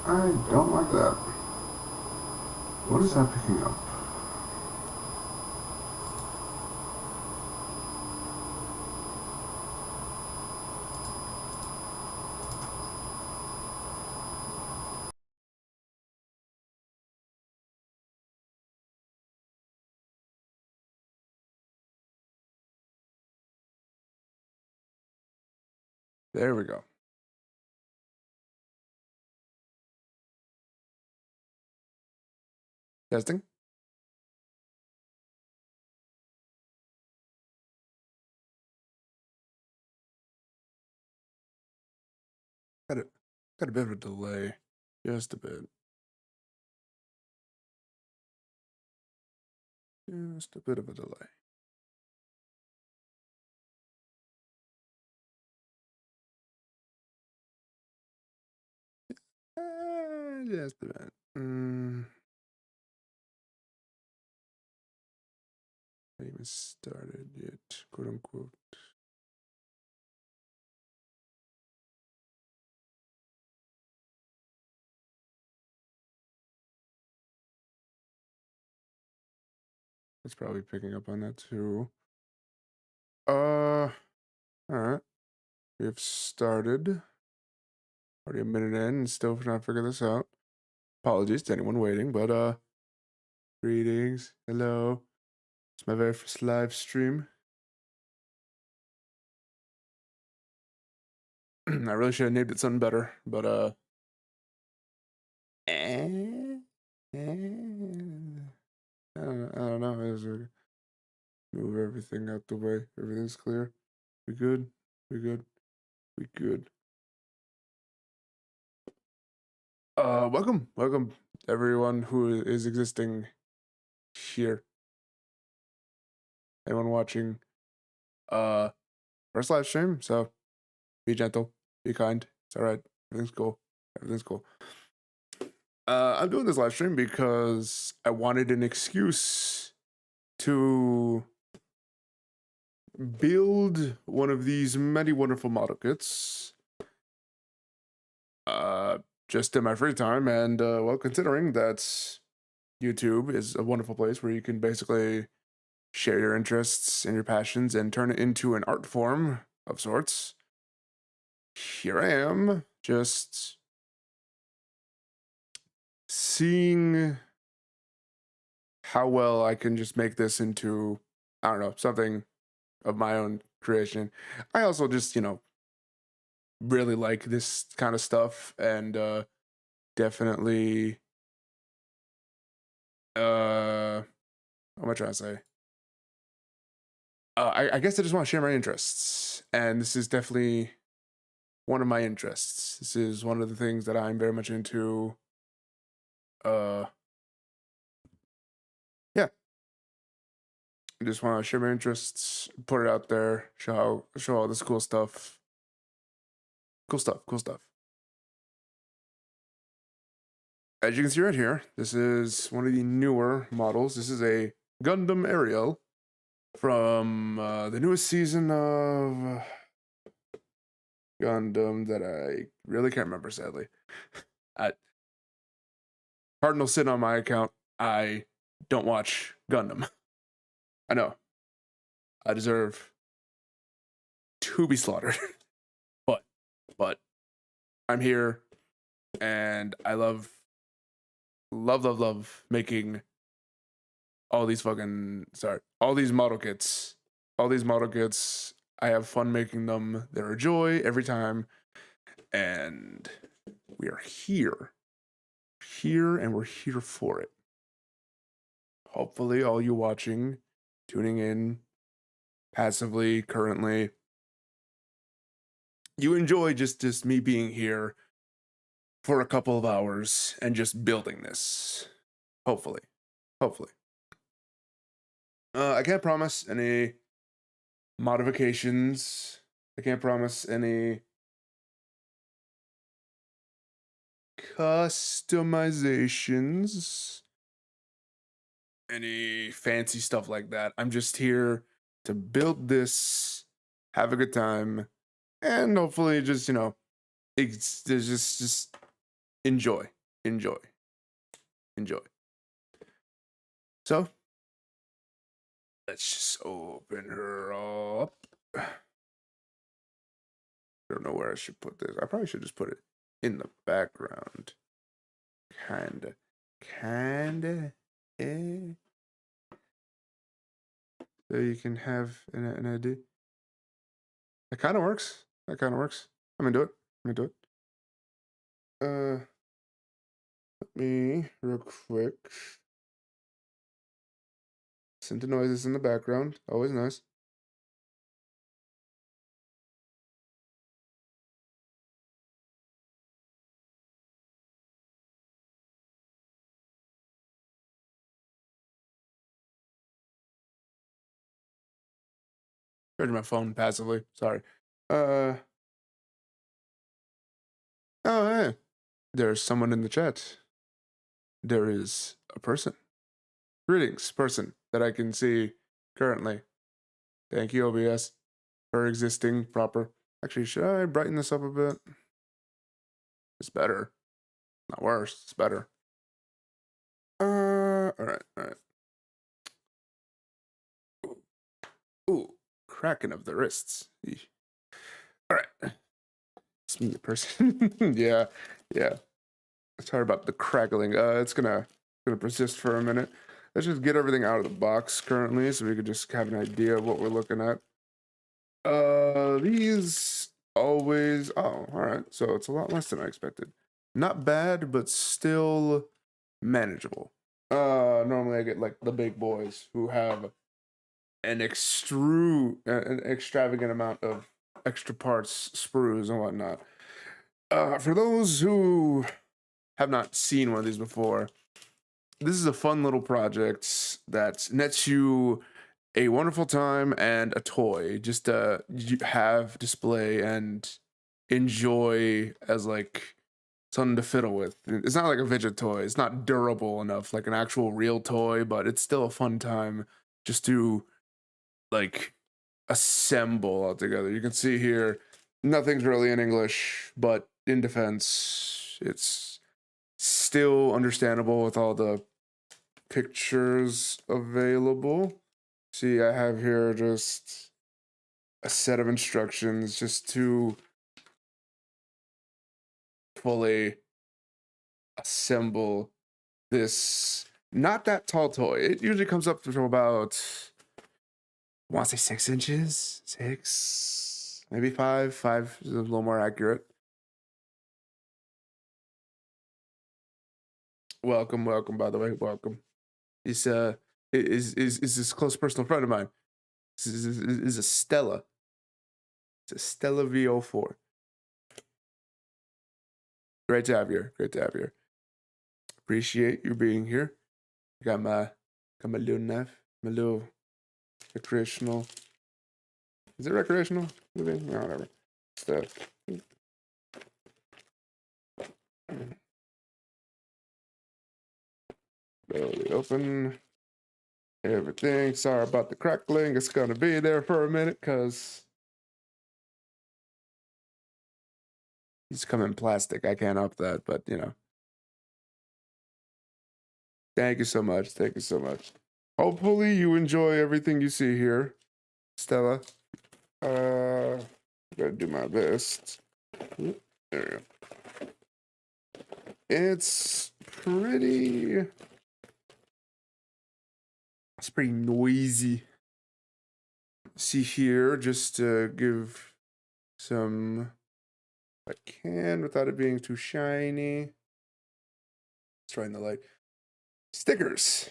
I don't like that. What is that picking up? There we go. Testing. Got a bit of a delay. Just a bit. Just a bit of a delay. Just a bit. Not even started yet, quote unquote. It's probably picking up on that too. All right. We have started. Already a minute in and still trying to figure this out. Apologies to anyone waiting, but greetings. Hello. It's my very first live stream. I really should have named it something better, but I don't know. Move everything out the way. Everything's clear. We good? We good? We good. Welcome everyone who is existing here. Anyone watching first live stream, so be gentle, be kind. It's alright. Everything's cool. Everything's cool. I'm doing this live stream because I wanted an excuse to build one of these many wonderful model kits just in my free time, and well, considering that YouTube is a wonderful place where you can basically share your interests and your passions and turn it into an art form of sorts, here I am, just seeing how well I can just make this into, I don't know, something of my own creation. I also just, really like this kind of stuff, and definitely what am I trying to say? I guess I just want to share my interests, and this is definitely one of my interests. This is one of the things that I'm very much into. Yeah, I just want to share my interests, put it out there, show all this cool stuff. Cool stuff. As you can see right here, this is one of the newer models. This is a Gundam Ariel from the newest season of Gundam that I really can't remember, sadly. Cardinal sin on my account. I don't watch Gundam. I know. I deserve to be slaughtered. but I'm here, and I love making all these model kits. I have fun making them. They're a joy every time, and we are here, and we're here for it. Hopefully, all you watching, tuning in passively currently, you enjoy just me being here for a couple of hours and just building this. Hopefully. I can't promise any modifications. I can't promise any customizations, any fancy stuff like that. I'm just here to build this, have a good time, and hopefully just, just enjoy. enjoy. Enjoy. So, let's just open her up. I don't know where I should put this. I probably should just put it in the background. Kinda. So you can have an idea. That kind of works. I'm gonna do it. Let me real quick. Listen to noises in the background. Always nice. Charging my phone passively. Sorry. Oh, hey. There's someone in the chat. There is a person. Greetings, person that I can see currently. Thank you, OBS, for existing proper. Actually, should I brighten this up a bit? It's better. Not worse. It's better. All right. Ooh, cracking of the wrists. Eesh. All right. It's me, the person. yeah. Sorry about the crackling. It's gonna persist for a minute. Let's just get everything out of the box currently, so we could just have an idea of what we're looking at. These always. Oh, all right. So it's a lot less than I expected. Not bad, but still manageable. Normally I get like the big boys who have an extravagant amount of extra parts, sprues, and whatnot. For those who have not seen one of these before, this is a fun little project that nets you a wonderful time and a toy just to have, display, and enjoy as like something to fiddle with. It's not like a fidget toy. It's not durable enough like an actual real toy, but it's still a fun time just to like assemble all together. You can see here, nothing's really in English, but in defense, it's still understandable with all the pictures available. See, I have here just a set of instructions just to fully assemble this not that tall toy. It usually comes up to about, I want to say 6 inches, 6, maybe 5. 5 is a little more accurate. Welcome, by the way, welcome. This is this close personal friend of mine. This is a Stella. It's a Stella V04. Great to have you here. Appreciate you being here. Got my little knife, my little recreational. Is it recreational? No, whatever. Stuff. Slowly open everything. Sorry about the crackling. It's gonna be there for a minute because these come in plastic. I can't up that, but you know. Thank you so much. Hopefully you enjoy everything you see here, Stella. Gotta do my best. There we go. It's pretty noisy. See here, just to give some, if I can, without it being too shiny. Let's try in the light. Stickers.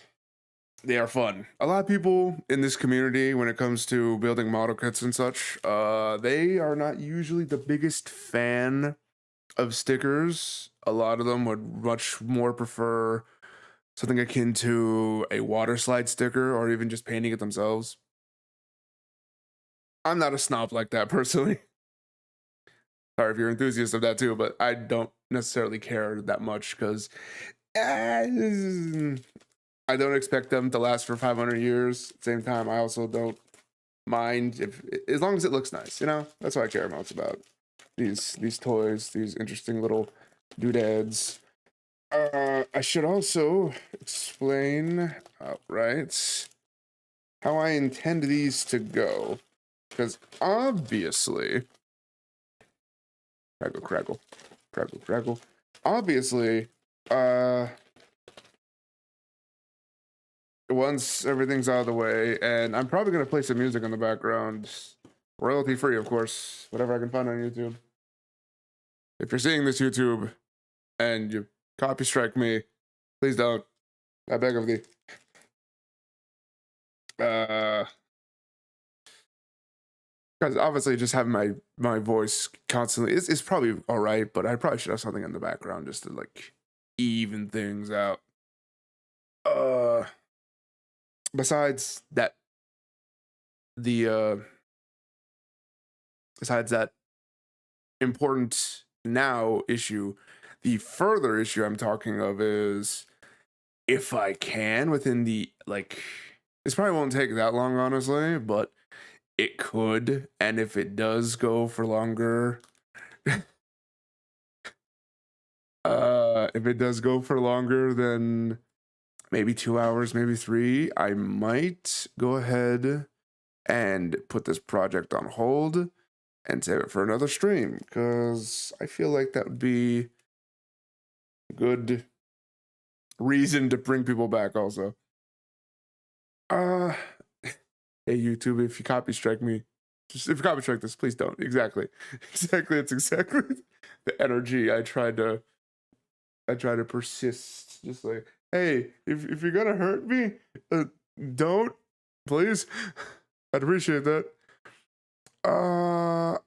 They are fun. A lot of people in this community, when it comes to building model kits and such, they are not usually the biggest fan of stickers. A lot of them would much more prefer something akin to a water slide sticker or even just painting it themselves. I'm not a snob like that personally. Sorry if you're an enthusiast of that too, but I don't necessarily care that much because I don't expect them to last for 500 years. At the same time, I also don't mind as long as it looks nice, you know? That's what I care most about. These toys, these interesting little doodads. I should also explain outright how I intend these to go, because obviously, crackle. Obviously, once everything's out of the way, and I'm probably gonna play some music in the background, royalty free, of course, whatever I can find on YouTube. If you're seeing this YouTube and you copy strike me, please don't. I beg of thee. Because obviously just having my voice constantly is probably all right, but I probably should have something in the background just to like even things out. Besides that, besides that important now issue, the further issue I'm talking of is if I can within the like, this probably won't take that long, honestly, but it could, and if it does go for longer, if it does go for longer than maybe 2 hours, maybe 3, I might go ahead and put this project on hold and save it for another stream, because I feel like that would be a good reason to bring people back also. Hey YouTube, if you copy strike me, just if you copy strike this, please don't. Exactly. It's exactly the energy I try to persist. Just like, hey, if you're gonna hurt me, don't, please. I'd appreciate that. I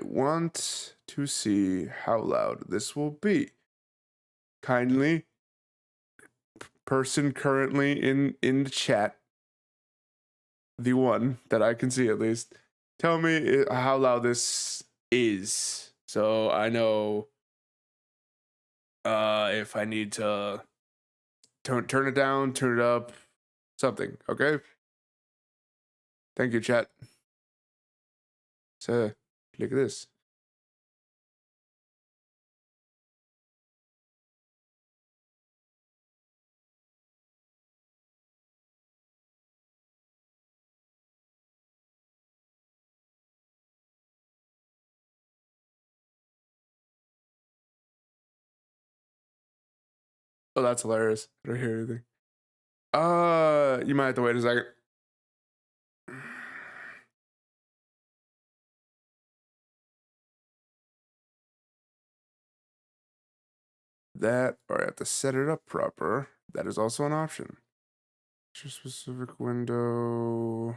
want to see how loud this will be. Kindly, person currently in the chat, the one that I can see at least, tell me how loud this is, so I know if I need to turn it down, turn it up, something. Okay. Thank you, chat. So look at this. Oh, that's hilarious. I don't hear anything. You might have to wait a second. That, or I have to set it up proper. That is also an option. Your specific window.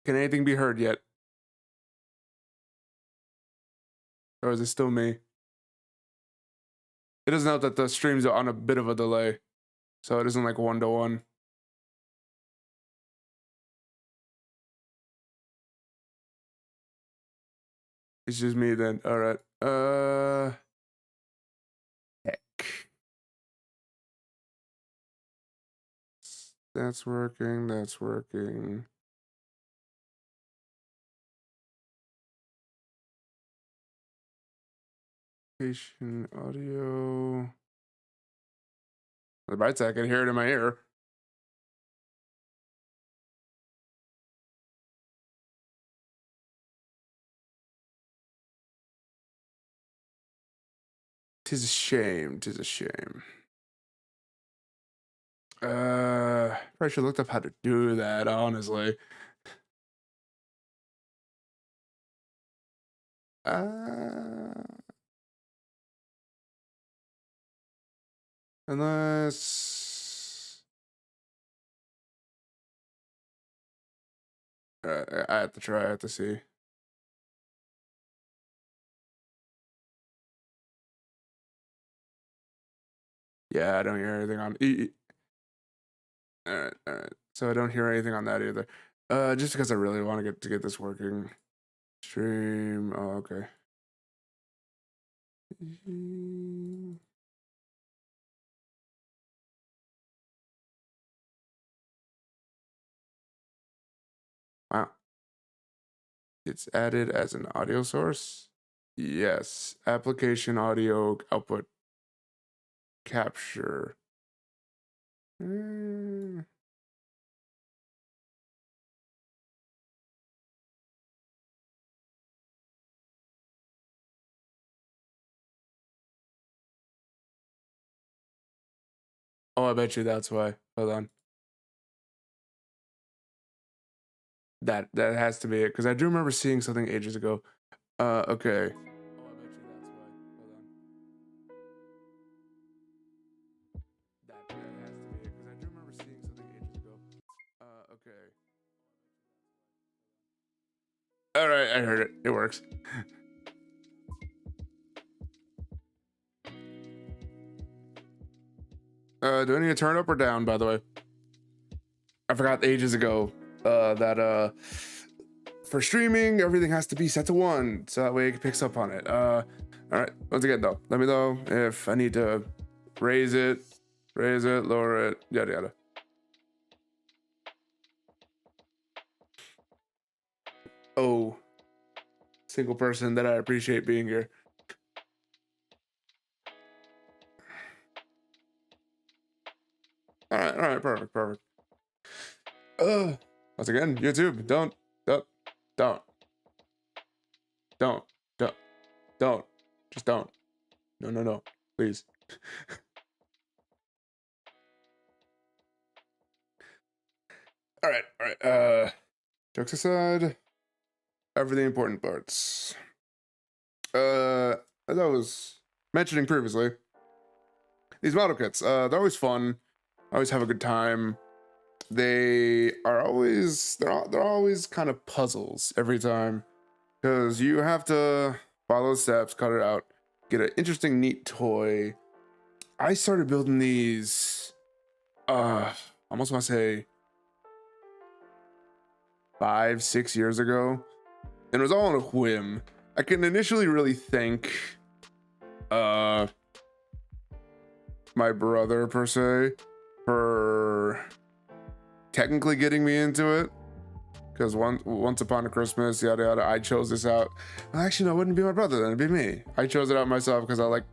Can anything be heard yet? Or is it still me? It does note that the streams are on a bit of a delay, so it isn't like 1-to-1. It's just me then. All right. Heck. That's working. That's working. Patient audio. The bright side, I can hear it in my ear. Tis a shame. Tis a shame. Probably should have looked up how to do that, honestly. Unless I have to try. I have to see. Yeah, I don't hear anything on. All right. So I don't hear anything on that either. Just because I really want to get this working. Stream. Oh, okay. it's added as an audio source. Yes, application audio output capture. Oh, I bet you that's why. Hold on. That has to be it, because I do remember seeing something ages ago. Okay. Oh, I bet you that's why. Hold on. That has to be it, because I do remember seeing something ages ago. Okay. All right, I heard it. It works. Do I need to turn up or down, by the way? I forgot ages ago that for streaming, everything has to be set to 1, so that way it picks up on it. All right, once again, though, let me know if I need to raise it, lower it, yada yada. Oh, single person that I appreciate being here. All right, perfect. Once again, YouTube, don't, just don't. No, please. All right. Jokes aside, everything important parts. As I was mentioning previously, these model kits, they're always fun. I always have a good time. They're always kind of puzzles every time, because you have to follow the steps, cut it out, get an interesting, neat toy. I started building these, I almost want to say 5-6 years ago, and it was all on a whim. I can initially really thank my brother per se for technically getting me into it, because once upon a Christmas, yada yada, I chose this out. Well, actually, no, it wouldn't be my brother, then it'd be me. I chose it out myself because I like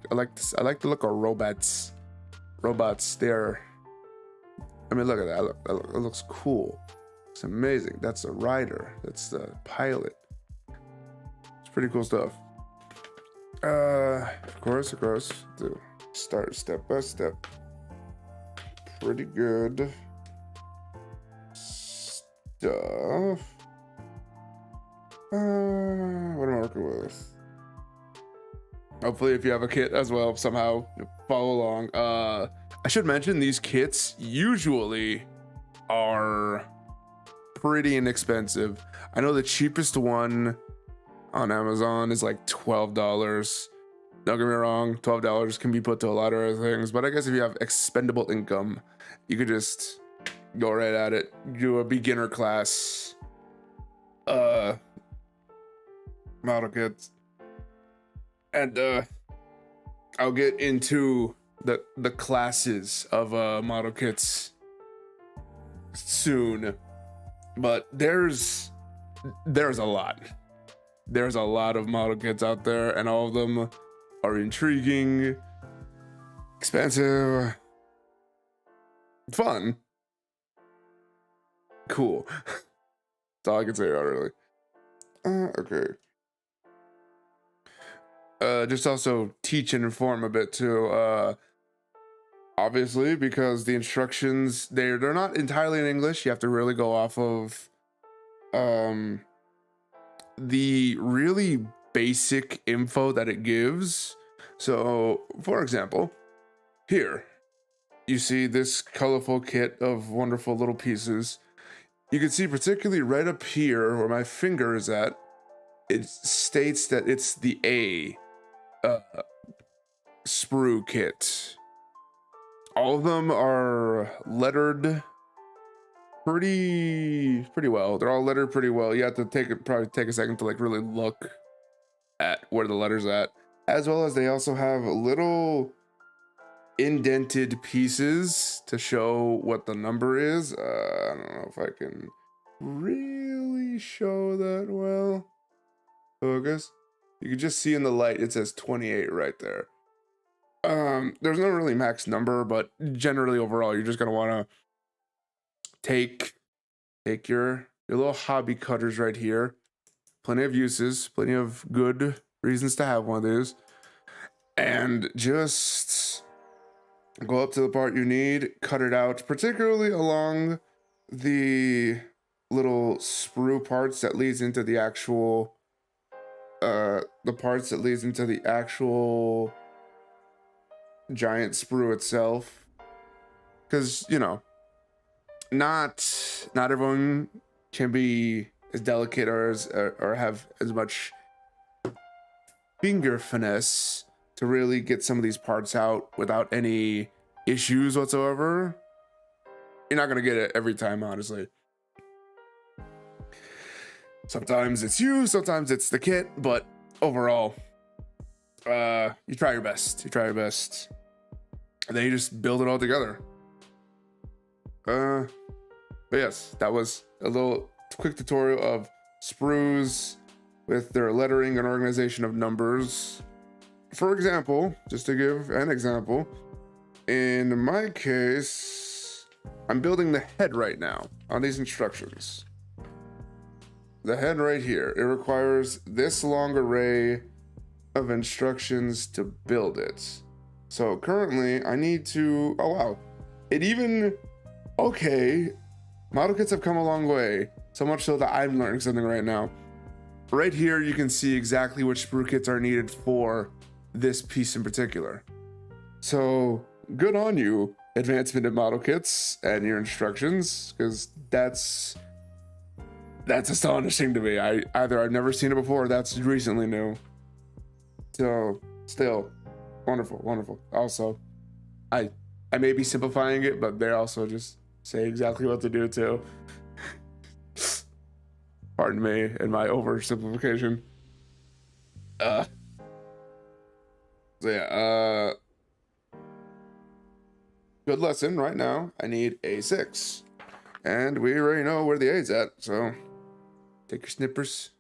the look of robots. They're, I mean, look at that. It looks cool. It's amazing. That's the rider. That's the pilot. It's pretty cool stuff. Of course, to start step by step. Pretty good stuff. What am I working with? Hopefully, if you have a kit as well, somehow follow along. I should mention these kits usually are pretty inexpensive. I know the cheapest one on Amazon is like $12. Don't get me wrong, $12 can be put to a lot of other things, but I guess if you have expendable income, you could just go right at it. Do a beginner class model kits, and I'll get into the classes of model kits soon. But there's a lot. There's a lot of model kits out there, and all of them are intriguing, expensive, fun, cool. That's all I can say about it, really. Okay. Just also teach and inform a bit too. Obviously, because the instructions they're not entirely in English. You have to really go off of the really basic info that it gives. So, for example, here you see this colorful kit of wonderful little pieces. You can see particularly right up here where my finger is at, it states that it's the A sprue kit. All of them are lettered pretty well. They're all lettered pretty well. You have to probably take a second to like really look at where the letter's at, as well as they also have little indented pieces to show what the number is. I don't know if I can really show that well. Focus. You can just see in the light it says 28 right there. There's no really max number, but generally overall you're just gonna want to take your little hobby cutters right here. Plenty of uses, plenty of good reasons to have one of these, and just go up to the part you need, cut it out, particularly along the little sprue parts that leads into the actual giant sprue itself, because you know, not everyone can be as delicate or have as much finger finesse to really get some of these parts out without any issues whatsoever. You're not gonna get it every time, honestly. Sometimes it's you, sometimes it's the kit, but overall, you try your best. And then you just build it all together. But yes, that was a little quick tutorial of sprues with their lettering and organization of numbers. For example, just to give an example, in my case, I'm building the head right now on these instructions. The head right here, it requires this long array of instructions to build it. So currently I need to, oh wow, okay, model kits have come a long way, so much so that I'm learning something right now. Right here, you can see exactly which sprue kits are needed for this piece in particular. So good on you, advancement in model kits and your instructions, because that's astonishing to me. I've never seen it before, or that's recently new. So still, wonderful. Also, I may be simplifying it, but they also just say exactly what to do too. Pardon me and my oversimplification. So yeah, good lesson right now. I need a 6. And we already know where the A's at, so take your snippers.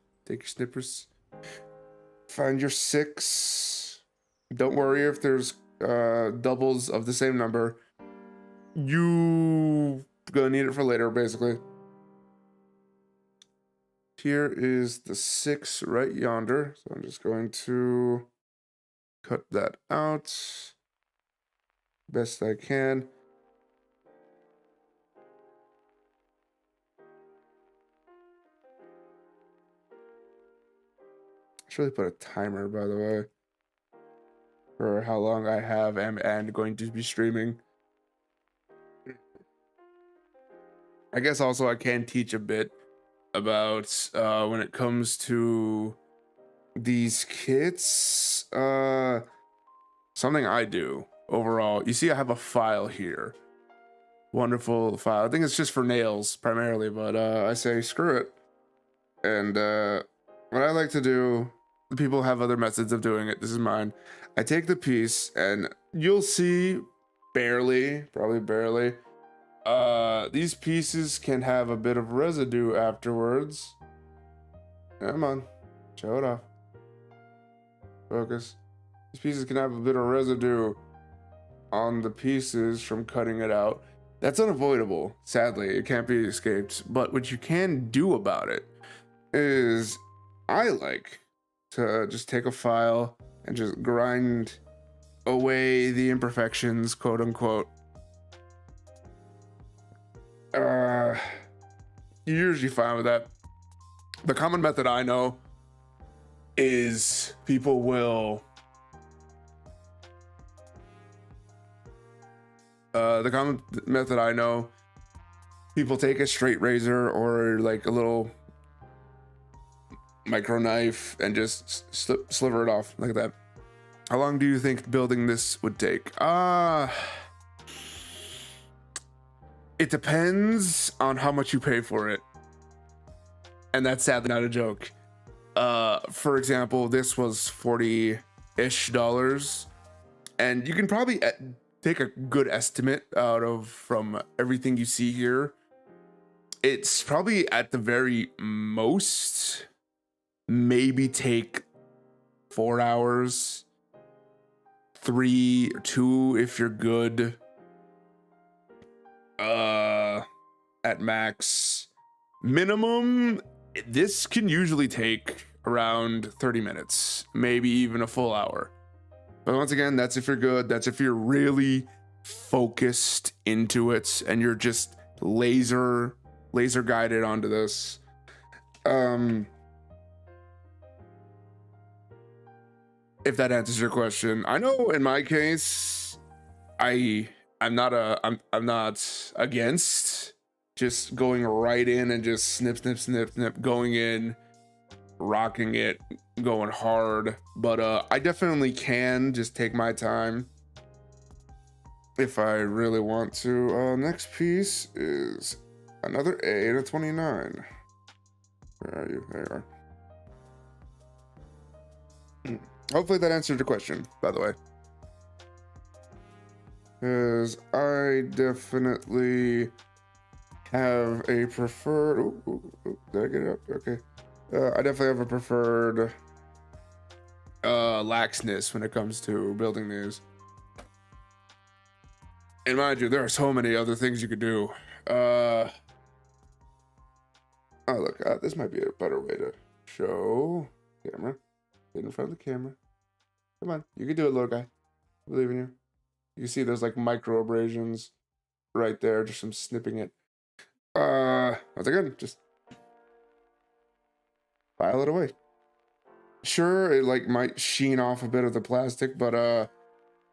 Find your 6. Don't worry if there's doubles of the same number. You gonna need it for later, basically. Here is the 6 right yonder. So I'm just going to cut that out best I can. I should really put a timer, by the way, for how long I have and going to be streaming. I guess also I can teach a bit about when it comes to these kits. Something I do overall. You see I have a file here. Wonderful file. I think it's just for nails primarily, but I say screw it. And what I like to do, people have other methods of doing it. This is mine. I take the piece and you'll see probably barely, these pieces can have a bit of residue afterwards. Come on, show it off. Focus. These pieces can have a bit of residue on the pieces from cutting it out. That's unavoidable, sadly. It can't be escaped. But what you can do about it is, I like to just take a file and just grind away the imperfections, quote unquote. You're usually fine with that. The common method I know is people will take a straight razor or like a little micro knife and just sliver it off like that. How long do you think building this would take? It depends on how much you pay for it, and that's sadly not a joke. For example, this was $40-ish, and you can probably take a good estimate from everything you see here. It's probably at the very most maybe take 4 hours, 3 or 2 if you're good. At max. Minimum, this can usually take around 30 minutes, maybe even a full hour. But once again, that's if you're good. That's if you're really focused into it and you're just laser guided onto this. If that answers your question. I know in my case, I'm not against just going right in and just snip, going in, rocking it, going hard. But I definitely can just take my time if I really want to. Next piece is another A and a 29. Where are you? There you are. Hopefully that answered the question, by the way. Because I definitely have a preferred... did I get it up? Okay. I definitely have a preferred laxness when it comes to building these. And mind you, there are so many other things you could do. Oh, look, this might be a better way to show. Camera. Get in front of the camera. Come on, you can do it, little guy. I believe in you. You can see there's like micro abrasions right there, just from snipping it. Once again, just file it away. Sure, it like might sheen off a bit of the plastic, but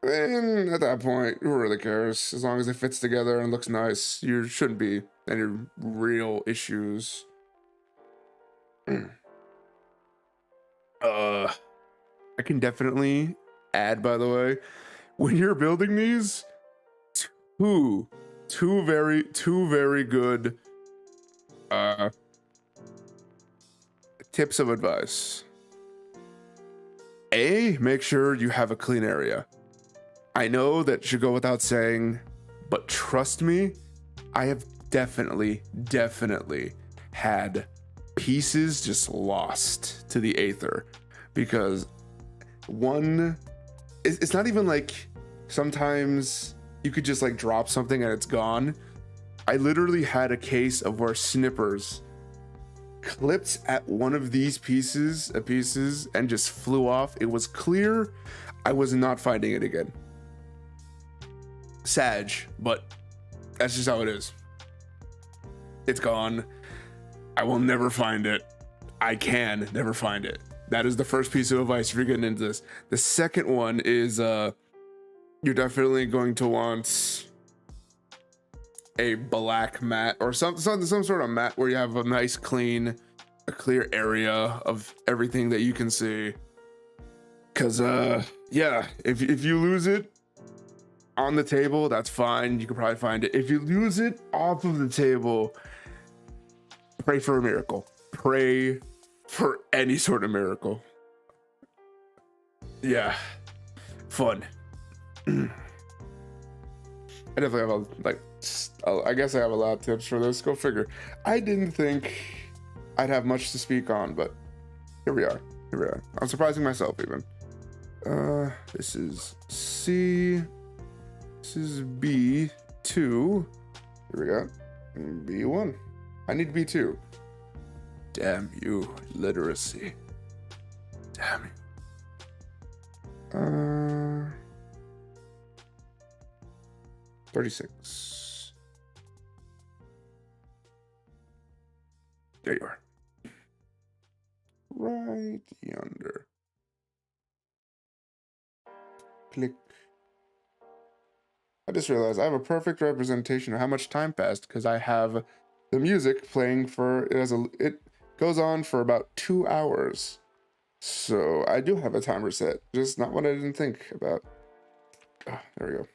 and at that point, who really cares? As long as it fits together and looks nice, you shouldn't be any real issues. I can definitely add, by the way, when you're building these, two very good tips of advice. A, make sure you have a clean area. I know that should go without saying, but trust me, I have definitely had pieces just lost to the aether, because it's not even like sometimes you could just like drop something and it's gone. I literally had a case of where snippers clipped at one of these pieces and just flew off. It was clear. I was not finding it again. Sag, but that's just how it is. It's gone. I will never find it. I can never find it. That is the first piece of advice if you're getting into this. The second one is you're definitely going to want a black mat or some sort of mat where you have a nice clear area of everything that you can see. Cause yeah, if you lose it on the table, that's fine. You can probably find it. If you lose it off of the table, pray for a miracle. Pray for any sort of miracle. Yeah, fun. I definitely have I guess I have a lot of tips for this. Go figure. I didn't think I'd have much to speak on, but here we are. I'm surprising myself even. This is C. This is B2. Here we go. B1. I need B2. Damn you, literacy. Damn you. 36. There you are. Right yonder. Click. I just realized I have a perfect representation of how much time passed because I have the music playing for it goes on for about 2 hours. So I do have a timer set, just not what I didn't think about. Oh, there we go.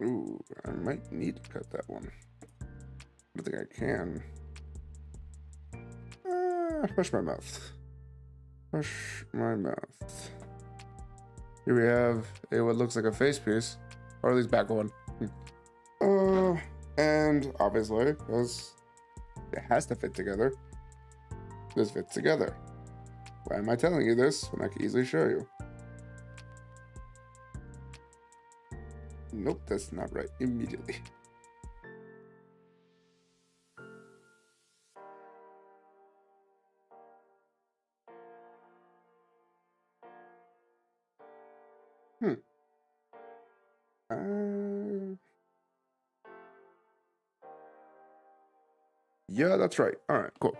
Ooh, I might need to cut that one. I don't think I can. Brush my mouth. Brush my mouth. Here we have what looks like a face piece, or at least back one. And obviously, because it has to fit together, this fits together. Why am I telling you this when I can easily show you? Nope, that's not right. Immediately. Yeah, that's right. All right, cool.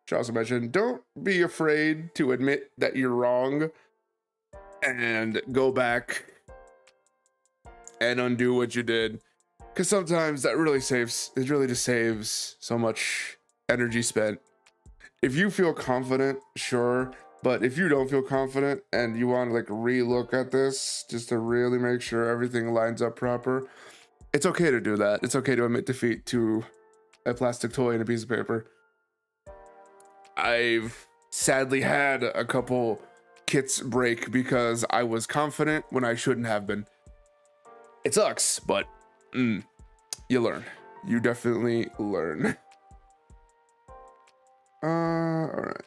Should also mention, don't be afraid to admit that you're wrong and go back and undo what you did, because sometimes that really just saves so much energy spent. If you feel confident, sure, but if you don't feel confident and you want to like re-look at this just to really make sure everything lines up proper, it's okay to do that. It's okay to admit defeat to a plastic toy and a piece of paper. I've sadly had a couple kits break because I was confident when I shouldn't have been. It sucks, but you learn. You definitely learn. All right.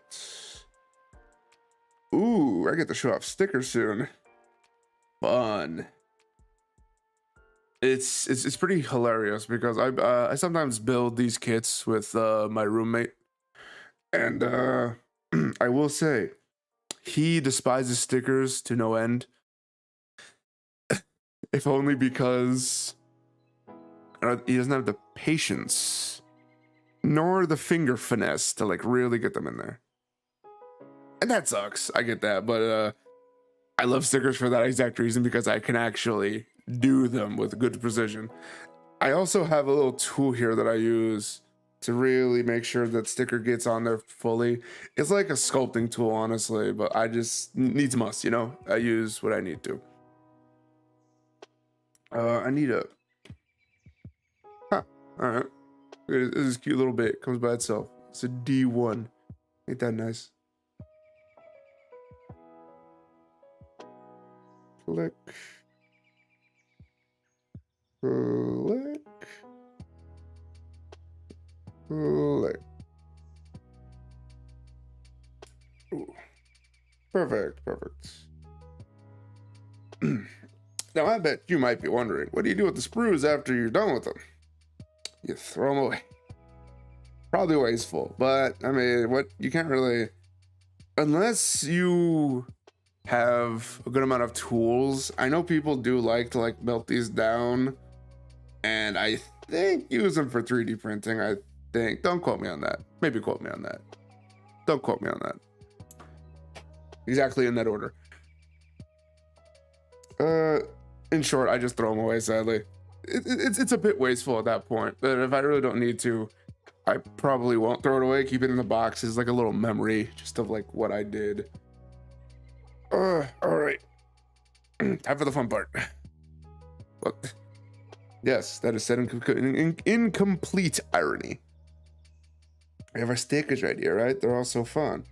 Ooh, I get to show off stickers soon. Fun. It's pretty hilarious because I sometimes build these kits with my roommate, and I will say he despises stickers to no end. If only because he doesn't have the patience nor the finger finesse to like really get them in there. And that sucks. I get that, but I love stickers for that exact reason, because I can actually do them with good precision. I also have a little tool here that I use to really make sure that sticker gets on there fully. It's like a sculpting tool, honestly, but I just needs must, you know? I use what I need to. I need a... Huh, all right. This is a cute little bit. It comes by itself. It's a D1. Ain't that nice? Click. Click. Click. Ooh. Perfect. Now, I bet you might be wondering, what do you do with the sprues after you're done with them? You throw them away. Probably wasteful, but I mean, what you can't really, unless you have a good amount of tools. I know people do like to like melt these down, and I think use them for 3D printing. I think. Don't quote me on that. Maybe quote me on that. Don't quote me on that. Exactly in that order. In short, I just throw them away, sadly. It's a bit wasteful at that point, but if I really don't need to, I probably won't throw it away. Keep it in the box as like a little memory just of like what I did. All right. Time for the fun part. Look. Yes, that is said in incomplete irony. We have our stickers right here, right? They're all so fun.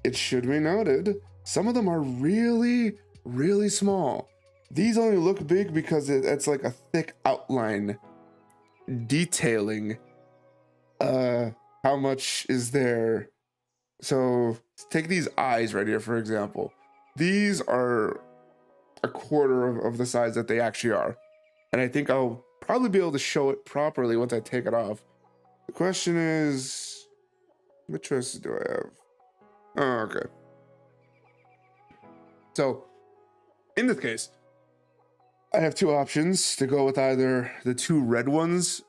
It should be noted, some of them are really, really small. These only look big because it's like a thick outline detailing how much is there. So take these eyes right here, for example. These are a quarter of the size that they actually are. And I think I'll probably be able to show it properly once I take it off. The question is, what choices do I have? Oh, okay. So in this case, I have two options to go with, either the two red ones,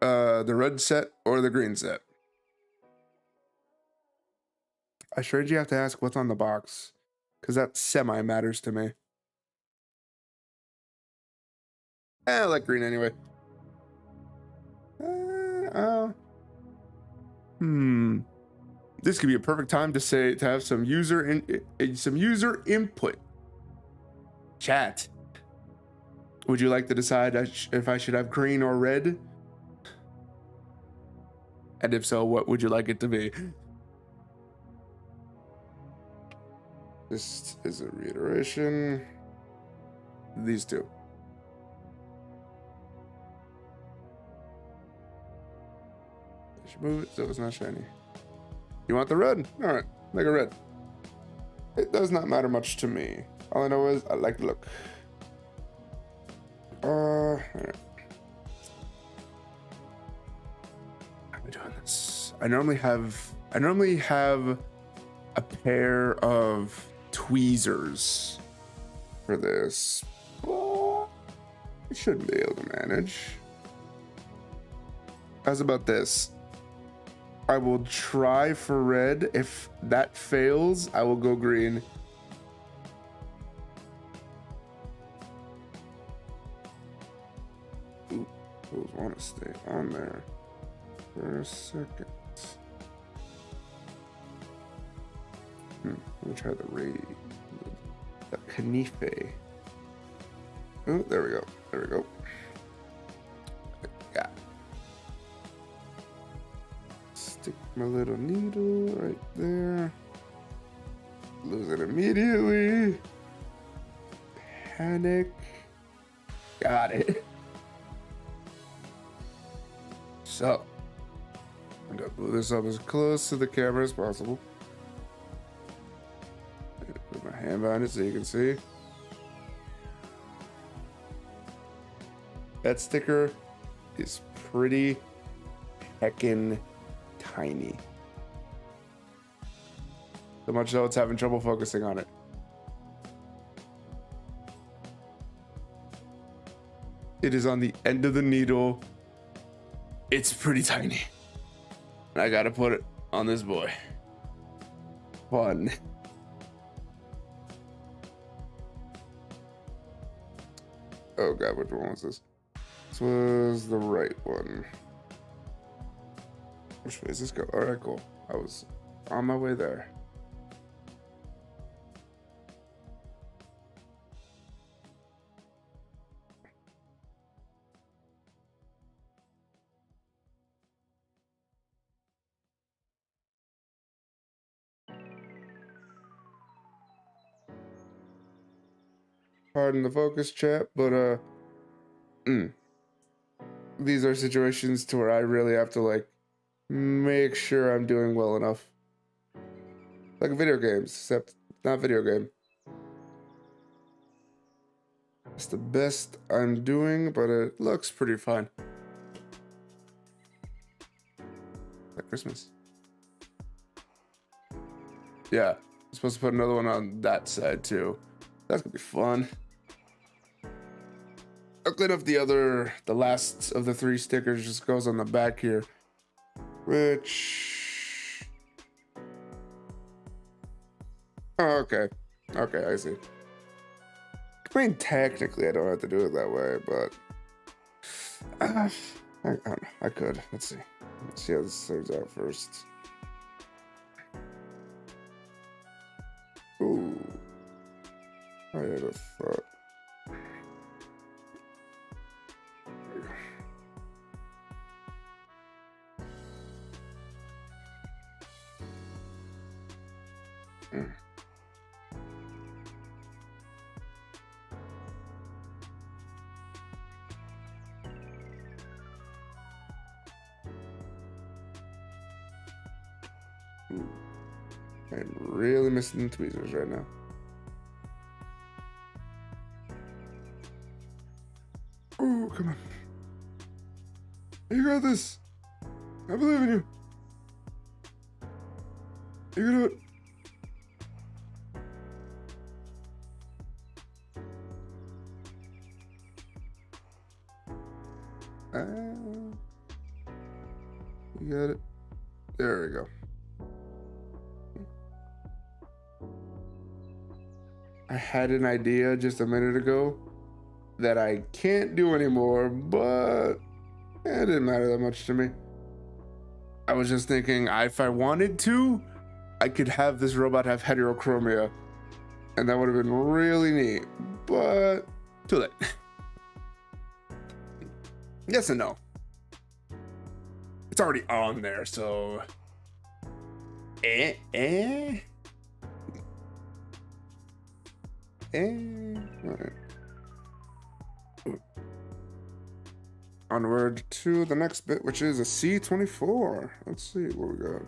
the red set, or the green set. I sure you have to ask what's on the box, because that semi matters to me. I like green anyway. This could be a perfect time to have some user input. Chat. Would you like to decide if I should have green or red? And if so, what would you like it to be? This is a reiteration. These two. I should move it so it's not shiny. You want the red? All right, make it red. It does not matter much to me. All I know is I like the look. All right. How am I doing this? I normally have a pair of tweezers for this. But I shouldn't be able to manage. How's about this? I will try for red. If that fails, I will go green. Ooh, those want to stay on there for a second. Let me try the Canife. Oh, there we go. There we go. Yeah. Stick my little needle right there. Lose it immediately. Panic. Got it. So, I'm gonna move this up as close to the camera as possible. Put my hand behind it so you can see. That sticker is pretty heckin' tiny. So much so it's having trouble focusing on it. It is on the end of the needle. It's pretty tiny. And I gotta put it on this boy. Fun. Oh god, which one was this? This was the right one. Which way does this go? Alright, cool. I was on my way there. Pardon the focus, chat, but these are situations to where I really have to like make sure I'm doing well enough. Like video games, except not video game. It's the best I'm doing, but it looks pretty fine. Like Christmas. Yeah, I'm supposed to put another one on that side too. That's gonna be fun. I'll clean up the last of the 3 stickers just goes on the back here. Which... Oh, okay. Okay, I see. I mean, technically I don't have to do it that way, but... I could. Let's see. Let's see how this turns out first. Ooh. I had a thought. I'm really missing the tweezers right now. Oh, come on. You got this. I believe in you. You can do it. You got it. There we go. I had an idea just a minute ago that I can't do anymore, but it didn't matter that much to me. I was just thinking if I wanted to, I could have this robot have heterochromia And that would have been really neat, but too late. Yes and no. It's already on there, so all right. Onward to the next bit, which is a C24. Let's see what we got.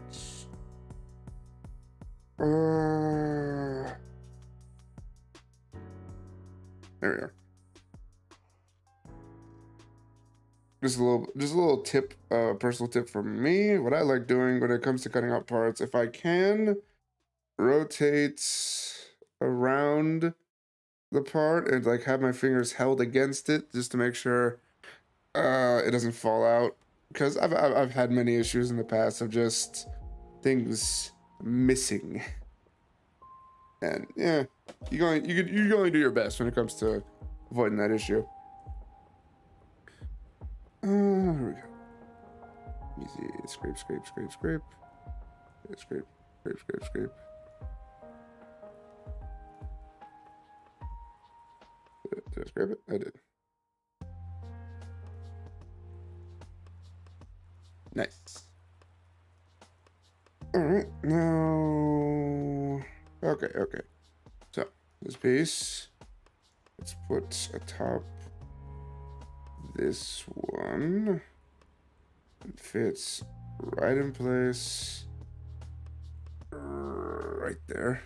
There we are. Just a little tip, personal tip from me. What I like doing when it comes to cutting out parts, if I can rotate around the part and like have my fingers held against it just to make sure it doesn't fall out, because I've had many issues in the past of just things missing. And yeah, you can only do your best when it comes to avoiding that issue. Here we go. Easy. Scrape, scrape, scrape, scrape. Scrape, scrape, scrape, scrape. Did I scrape it? I did. Nice. All right, now. Okay. So this piece, let's put atop this one. It fits right in place, right there.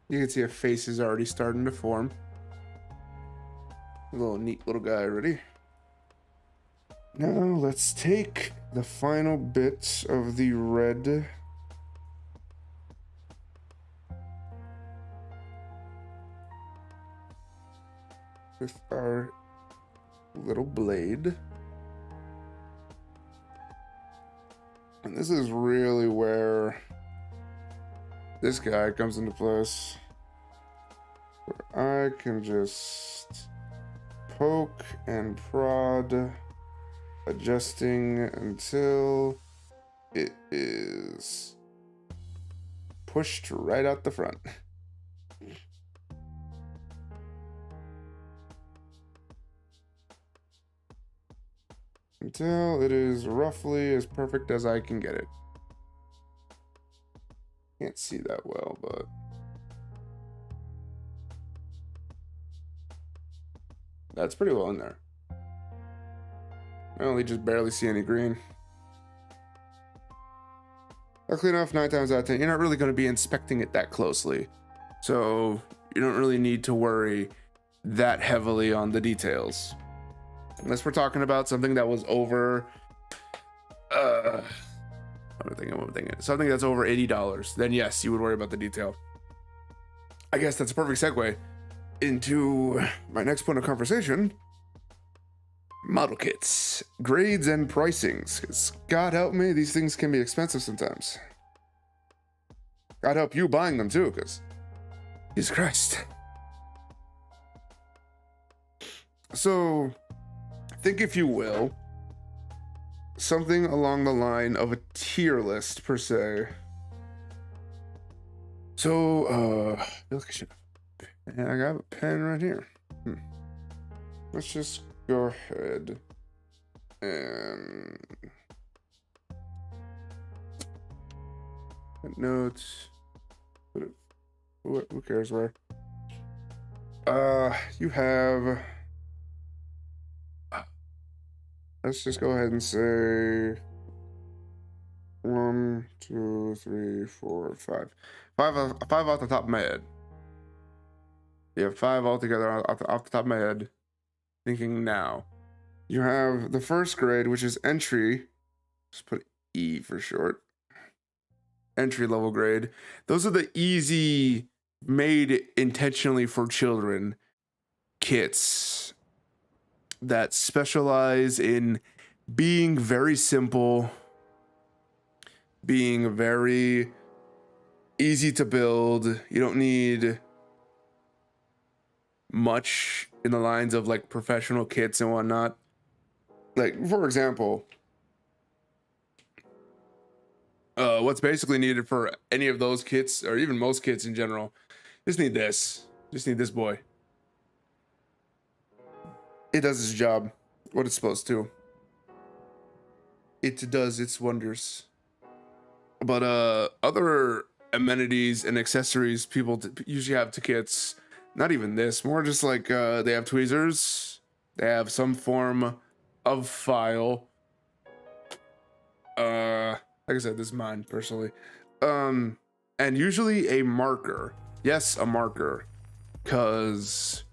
You can see a face is already starting to form. A little neat little guy already. Now let's take the final bit of the red with our little blade. And this is really where this guy comes into place. Where I can just poke and prod, adjusting until it is pushed right out the front. Until it is roughly as perfect as I can get it. Can't see that well, but that's pretty well in there. I only just barely see any green. Luckily enough, 9 times out of 10, you're not really going to be inspecting it that closely. So you don't really need to worry that heavily on the details. Unless we're talking about something that was over, what am I thinking? Something that's over $80, then yes, you would worry about the detail. I guess that's a perfect segue into my next point of conversation. Model kits, grades, and pricings. Because God help me, these things can be expensive sometimes. God help you buying them too, because Jesus Christ. So, think, if you will, something along the line of a tier list per se. So, I got a pen right here. Let's just go ahead and notes. Who cares where? You have. Let's just go ahead and say 1, 2, 3, 4, 5. Five off the top of my head. You have 5 altogether off the top of my head. Thinking now. You have the first grade, which is entry. Just put E for short. Entry level grade. Those are the easy, made intentionally for children kits that specialize in being very simple, being very easy to build. You don't need much in the lines of like professional kits and whatnot. Like, for example, what's basically needed for any of those kits, or even most kits in general, just need this. Just need this boy. It does its job, what it's supposed to. It does its wonders. But other amenities and accessories people usually have to kits, not even this, more just like they have tweezers, they have some form of file. Like I said, this is mine personally. And usually a marker. Yes, a marker. Because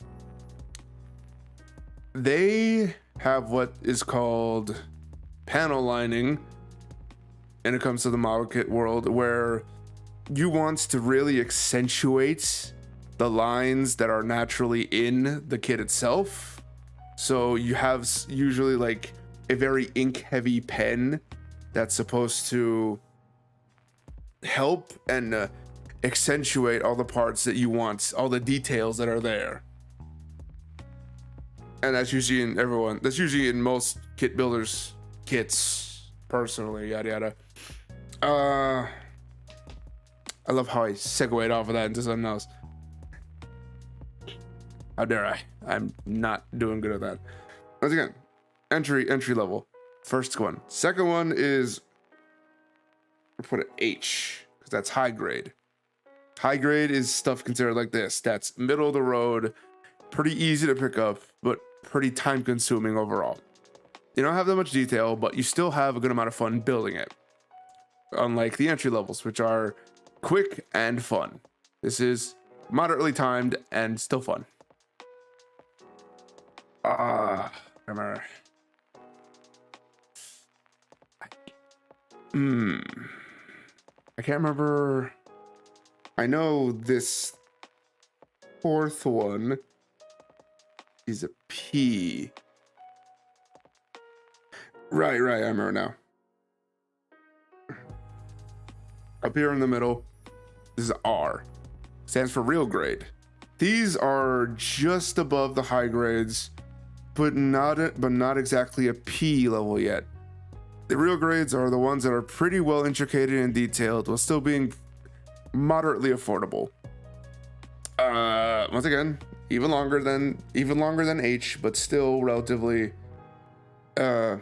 they have what is called panel lining when it comes to the model kit world, where you want to really accentuate the lines that are naturally in the kit itself. So you have usually like a very ink heavy pen that's supposed to help and accentuate all the parts that you want, all the details that are there. And that's usually in everyone, that's usually in most kit builders kits, personally, yada yada. I love how I segued off of that into something else. How dare I? I'm not doing good at that. Once again, entry level. First one. Second one is, we'll put it H, because that's high grade. High grade is stuff considered like this. That's middle of the road, pretty easy to pick up, but pretty time consuming overall. You don't have that much detail, but you still have a good amount of fun building it. Unlike the entry levels, which are quick and fun. This is moderately timed and still fun. Remember. I can't remember. I know this fourth one is a P. Right, I remember now. Up here in the middle, this is R. Stands for real grade. These are just above the high grades, but not exactly a P level yet. The real grades are the ones that are pretty well intricated and detailed, while still being moderately affordable. Once again, even longer than H, but still relatively a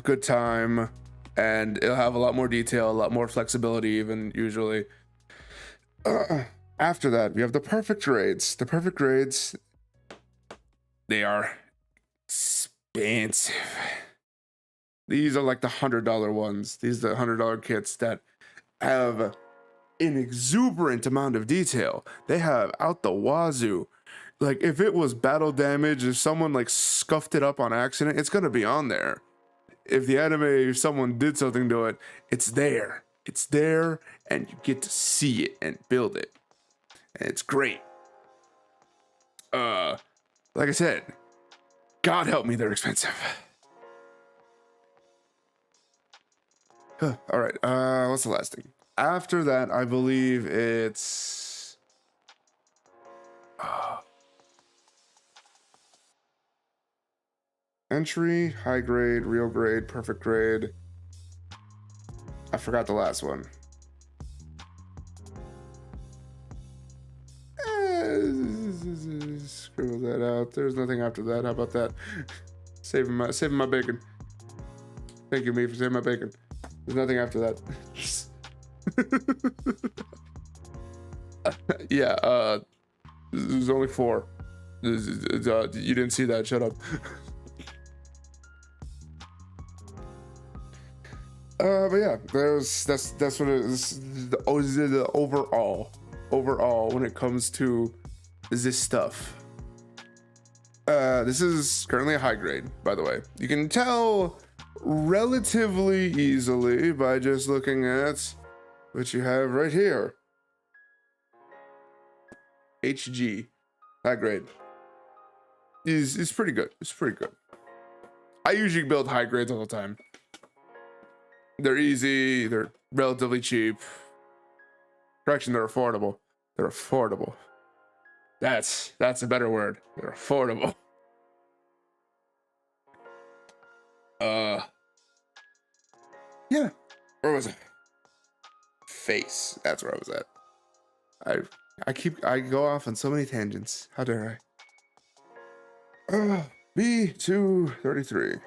good time, and it'll have a lot more detail, a lot more flexibility even usually. After that, we have the perfect grades. The perfect grades, they are expensive. These are like the $100 ones. These are the $100 kits that have an exuberant amount of detail. They have out the wazoo. Like, if it was battle damage, if someone like scuffed it up on accident, it's gonna be on there. If the anime, if someone did something to it, it's there. It's there, and you get to see it and build it. And it's great. Like I said, God help me, they're expensive. All right, what's the last thing? After that, I believe it's... entry, high grade, real grade, perfect grade. I forgot the last one. Scribble that out. There's nothing after that. How about that? Saving my bacon. Thank you, me, for saving my bacon. There's nothing after that. Yeah, there's only 4. You didn't see that, shut up. But yeah, that's what it is. The overall when it comes to this stuff. This is currently a high grade, by the way. You can tell relatively easily by just looking at what you have right here. HG, high grade. Is pretty good. It's pretty good. I usually build high grades all the time. They're easy, they're relatively cheap. Correction, they're affordable. They're affordable. That's a better word. They're affordable. Yeah. Where was I? Face. That's where I was at. I go off on so many tangents. How dare I? B233.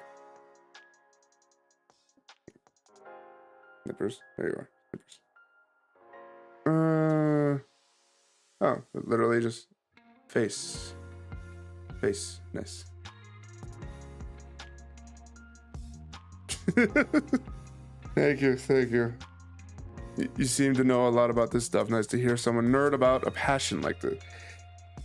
Nippers. There you are. Nippers. Oh, literally just face. Face. Nice. Thank you. Thank you. You seem to know a lot about this stuff. Nice to hear someone nerd about a passion like this.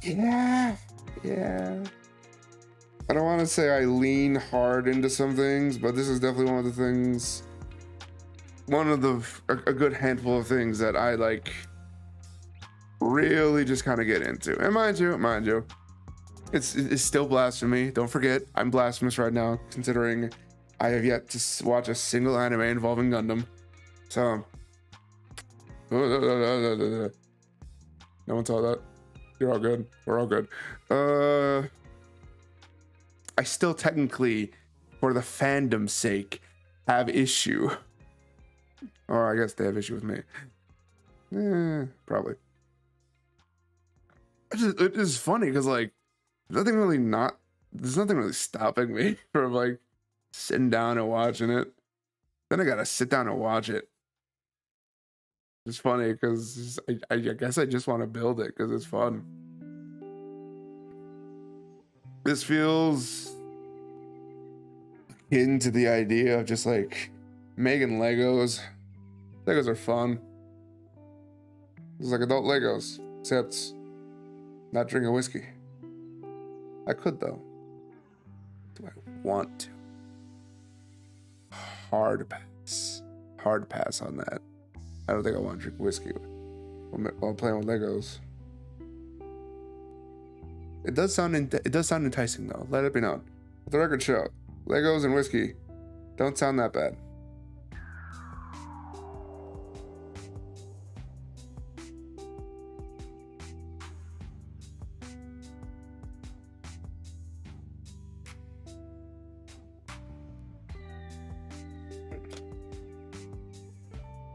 Yeah. I don't want to say I lean hard into some things, but this is definitely one of the things, a good handful of things that I like really just kind of get into. And mind you, it's still blasphemy. Don't forget, I'm blasphemous right now, considering I have yet to watch a single anime involving Gundam. So, no one saw that. You're all good. We're all good. I still technically, for the fandom's sake, have issue. Or I guess they have issue with me. Probably. It is funny because like there's nothing really stopping me from like sitting down and watching it. Then I gotta sit down and watch it. It's funny because I guess I just want to build it because it's fun. This feels into the idea of just like making Legos. Legos are fun. It's like adult Legos, except not drinking whiskey. I could though. Do I want to? Hard pass on that. I don't think I want to drink whiskey while playing with Legos. It does sound enticing though. Let it be known. Let the record show, Legos and whiskey don't sound that bad.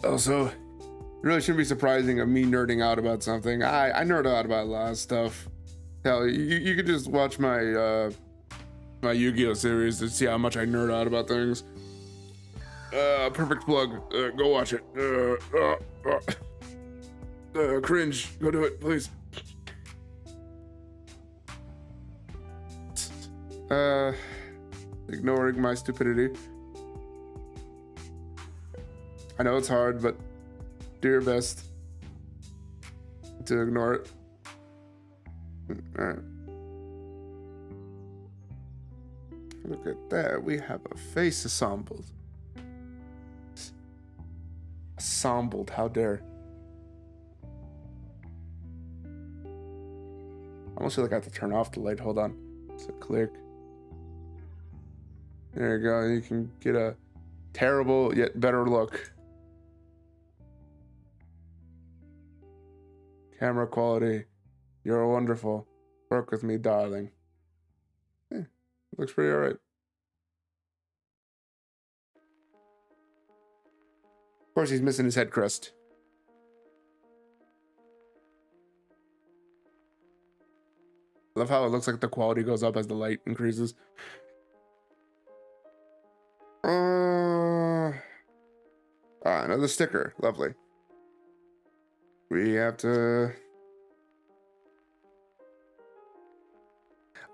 Also, it really shouldn't be surprising of me nerding out about something. I nerd out about a lot of stuff. Hell, you could just watch my my Yu-Gi-Oh series to see how much I nerd out about things. Perfect plug. Go watch it. Cringe. Go do it, please. Ignoring my stupidity. I know it's hard, but do your best to ignore it. All right. Look at that. We have a face assembled. Assembled, how dare. I almost feel like I have to turn off the light. Hold on. So click. There you go. You can get a terrible yet better look. Camera quality. You're wonderful. Work with me, darling. Looks pretty alright. Of course, he's missing his head crust. I love how it looks like the quality goes up as the light increases. Another sticker. Lovely. We have to...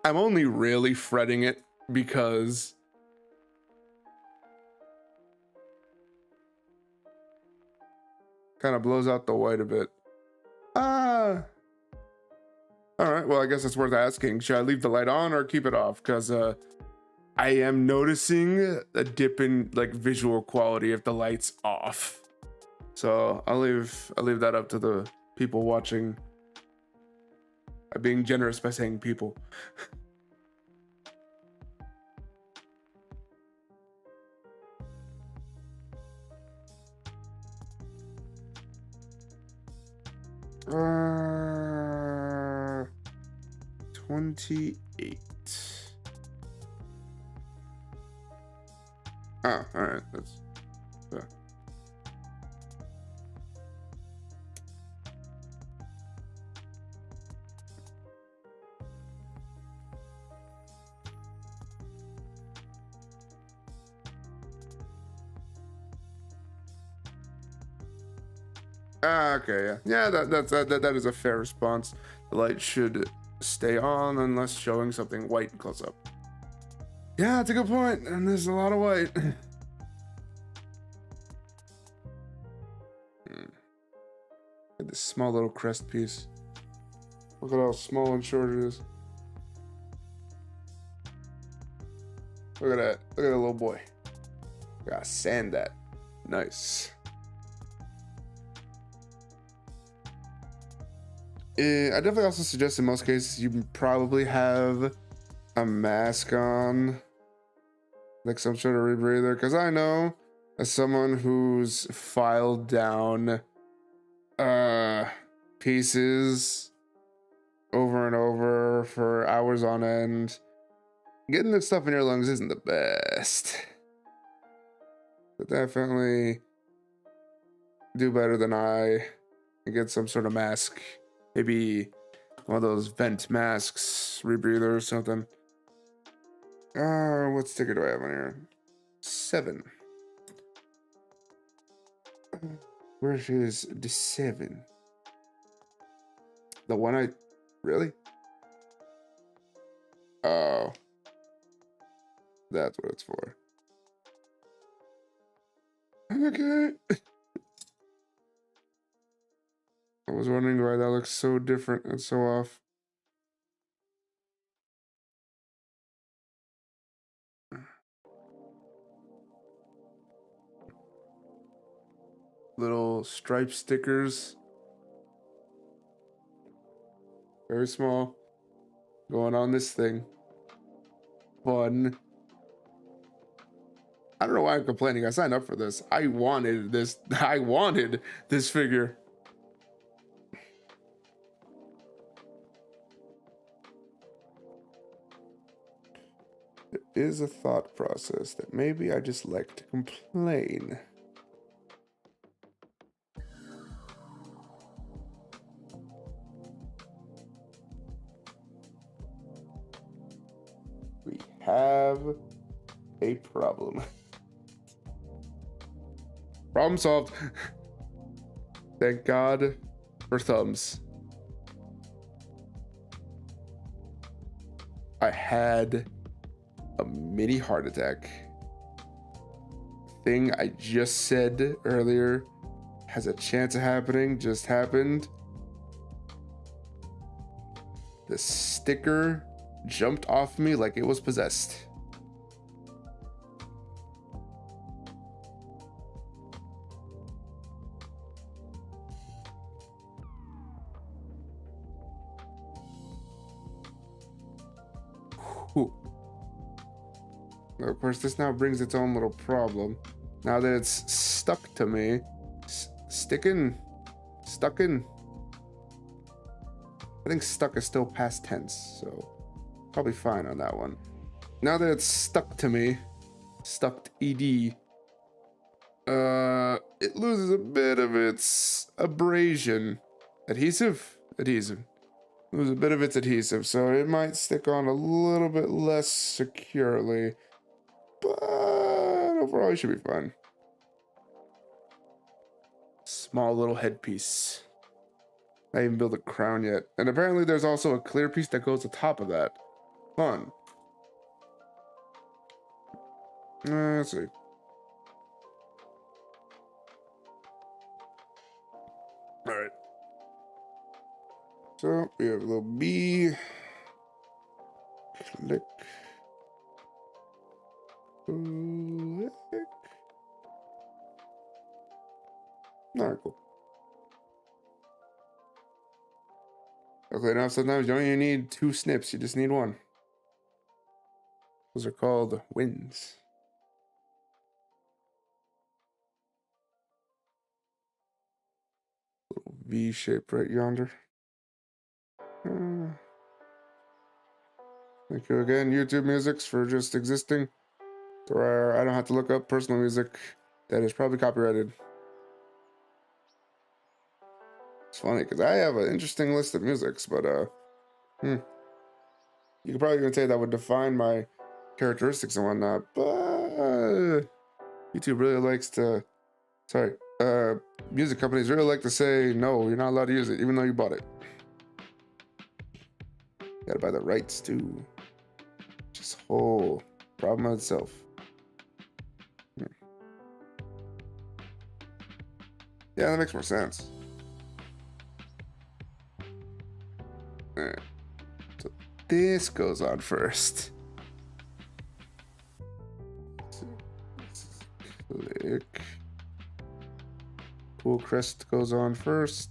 I'm only really fretting it because kind of blows out the white a bit. All right, well, I guess it's worth asking. Should I leave the light on or keep it off? Because I am noticing a dip in like visual quality if the light's off. So I'll leave that up to the people watching. I'm being generous by saying people. 28. Oh, all right. That's. Okay, yeah, that is a fair response. The light should stay on unless showing something white close up. Yeah, that's a good point, and there's a lot of white. This small little crest piece. Look at how small and short it is. Look at that. Look at that little boy. Gotta sand that. Nice. I definitely also suggest in most cases you probably have a mask on, like some sort of rebreather, because I know as someone who's filed down pieces over and over for hours on end, getting that stuff in your lungs isn't the best. But definitely do better than I and get some sort of mask. Maybe one of those vent masks, rebreather or something. What sticker do I have on here? 7. Where is the 7? The one I... Really? Oh. That's what it's for. Okay. I was wondering why that looks so different and so off. Little stripe stickers. Very small. Going on this thing. Fun. I don't know why I'm complaining. I signed up for this. I wanted this. I wanted this figure. There is a thought process that maybe I just like to complain. We have a problem. Problem solved. Thank God for thumbs. I had a mini heart attack. Thing I just said earlier has a chance of happening, just happened. The sticker jumped off me like it was possessed. Whew. Of course, this now brings its own little problem. Now that it's stuck to me, stuck in. I think stuck is still past tense, so probably fine on that one. Now that it's stuck to me, stuck ed, it loses a bit of its adhesive. Loses a bit of its adhesive, so it might stick on a little bit less securely, but overall it should be fine. Small little headpiece. I even built a crown yet, and apparently there's also a clear piece that goes on top of that. Fun. Let's see. All right. So we have a little B. Click. Click. All right, cool. Okay, now sometimes you don't even need 2 snips, you just need 1. Those are called wins. Little V shape right yonder. Thank you again, YouTube Musics, for just existing to where I don't have to look up personal music that is probably copyrighted. It's funny because I have an interesting list of musics, but you could probably even say that would define my characteristics and whatnot, but YouTube really likes to, music companies really like to say, no, you're not allowed to use it, even though you bought it. You gotta buy the rights too. Just whole problem in itself. Yeah, that makes more sense. Alright. So this goes on first. Click. Cool crest goes on first.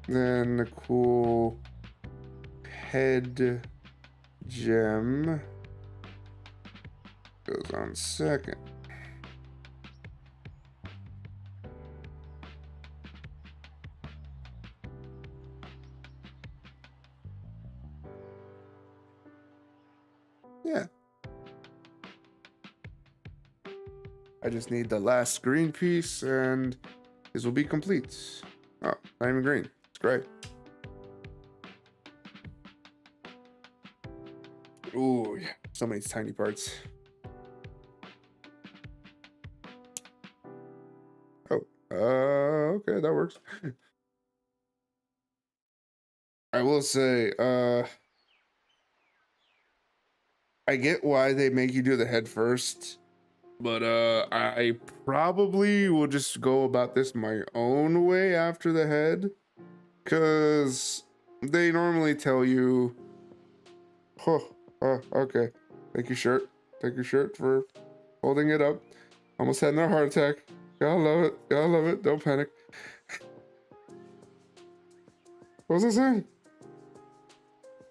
Then the cool head gem goes on second. Yeah. I just need the last green piece and this will be complete. Oh, not even green. It's gray. Ooh, yeah. So many tiny parts. Oh, okay, that works. I will say, I get why they make you do the head first, but I probably will just go about this my own way after the head, because they normally tell you, okay, take your shirt for holding it up. Almost had another heart attack. Gotta love it, don't panic. What was I saying?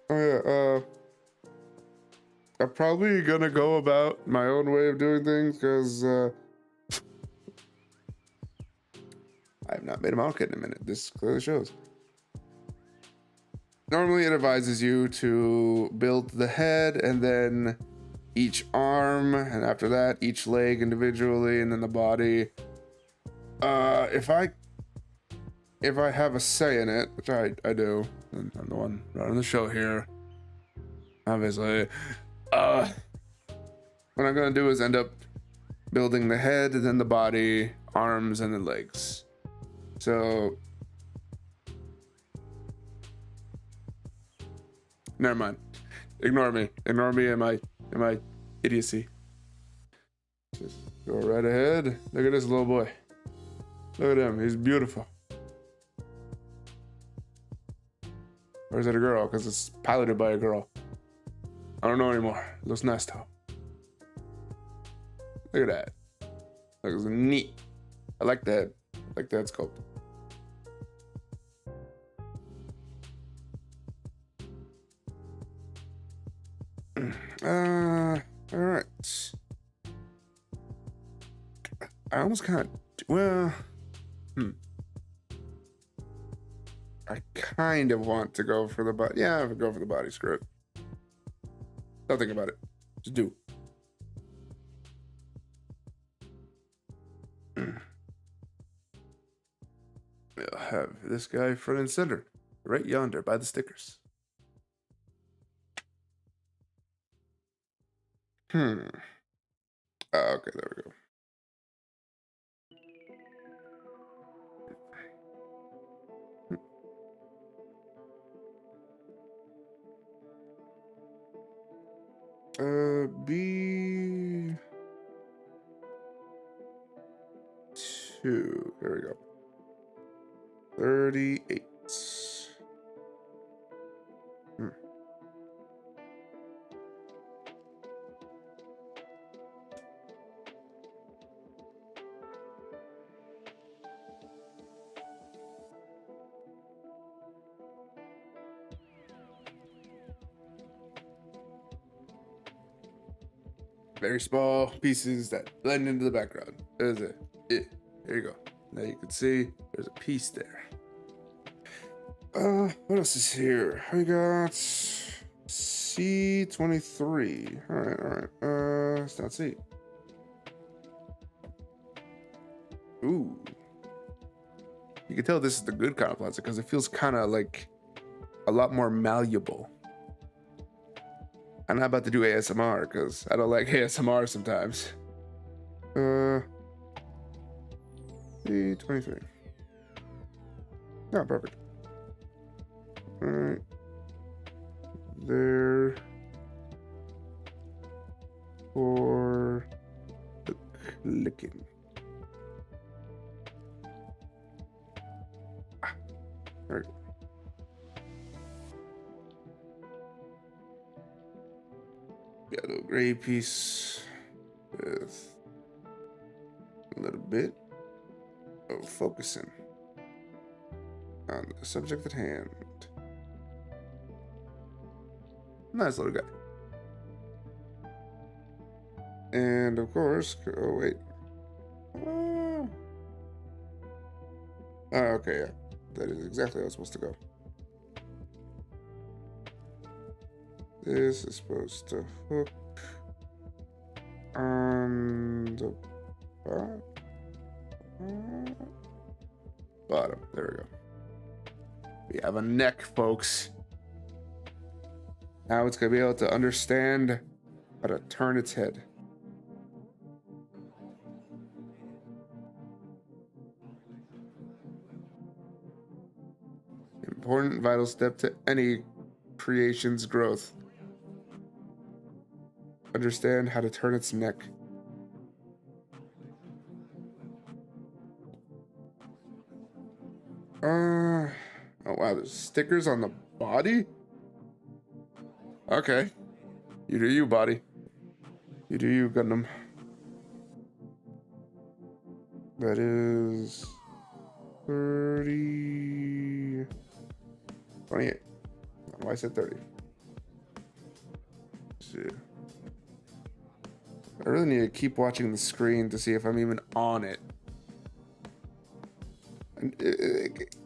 Oh yeah, I'm probably gonna go about my own way of doing things because I've not made a model kit in a minute. This clearly shows. Normally it advises you to build the head and then each arm, and after that each leg individually, and then the body. If I have a say in it, which I do, and I'm the one running the show here, obviously, what I'm gonna do is end up building the head and then the body, arms, and then legs. So never mind. Ignore me and my idiocy. Just go right ahead. Look at this little boy. Look at him. He's beautiful. Or is it a girl? Because it's piloted by a girl. I don't know anymore. Looks nice though. Look at that. Looks neat. I like that. I like that sculpt. All right. I almost kind of, well, I kind of want to go for the body. Yeah, I would go for the body. Screw it. Don't think about it. Just do. We'll have this guy front and center, right yonder by the stickers. Okay, there we go. B2. There we go. 38. Very small pieces that blend into the background. There's it. There you go. Now you can see there's a piece there. What else is here? We got C23. All right. It's not C. Ooh. You can tell this is the good kind of plastic because it feels kind of like a lot more malleable. I'm not about to do ASMR because I don't like ASMR sometimes. C23. Oh, perfect. All right. There for the clicking. All right. Got a little gray piece with a little bit of focusing on the subject at hand. Nice little guy. And of course, oh wait. Okay, yeah. That is exactly how it's supposed to go. This is supposed to hook on the bottom. There we go. We have a neck, folks. Now it's going to be able to understand how to turn its head. Important vital step to any creation's growth. Understand how to turn its neck. Oh wow, there's stickers on the body? Okay. You do you, body. You do you, Gundam. That is 30... 28. I don't know why I said 30. Let's see. I really need to keep watching the screen to see if I'm even on it.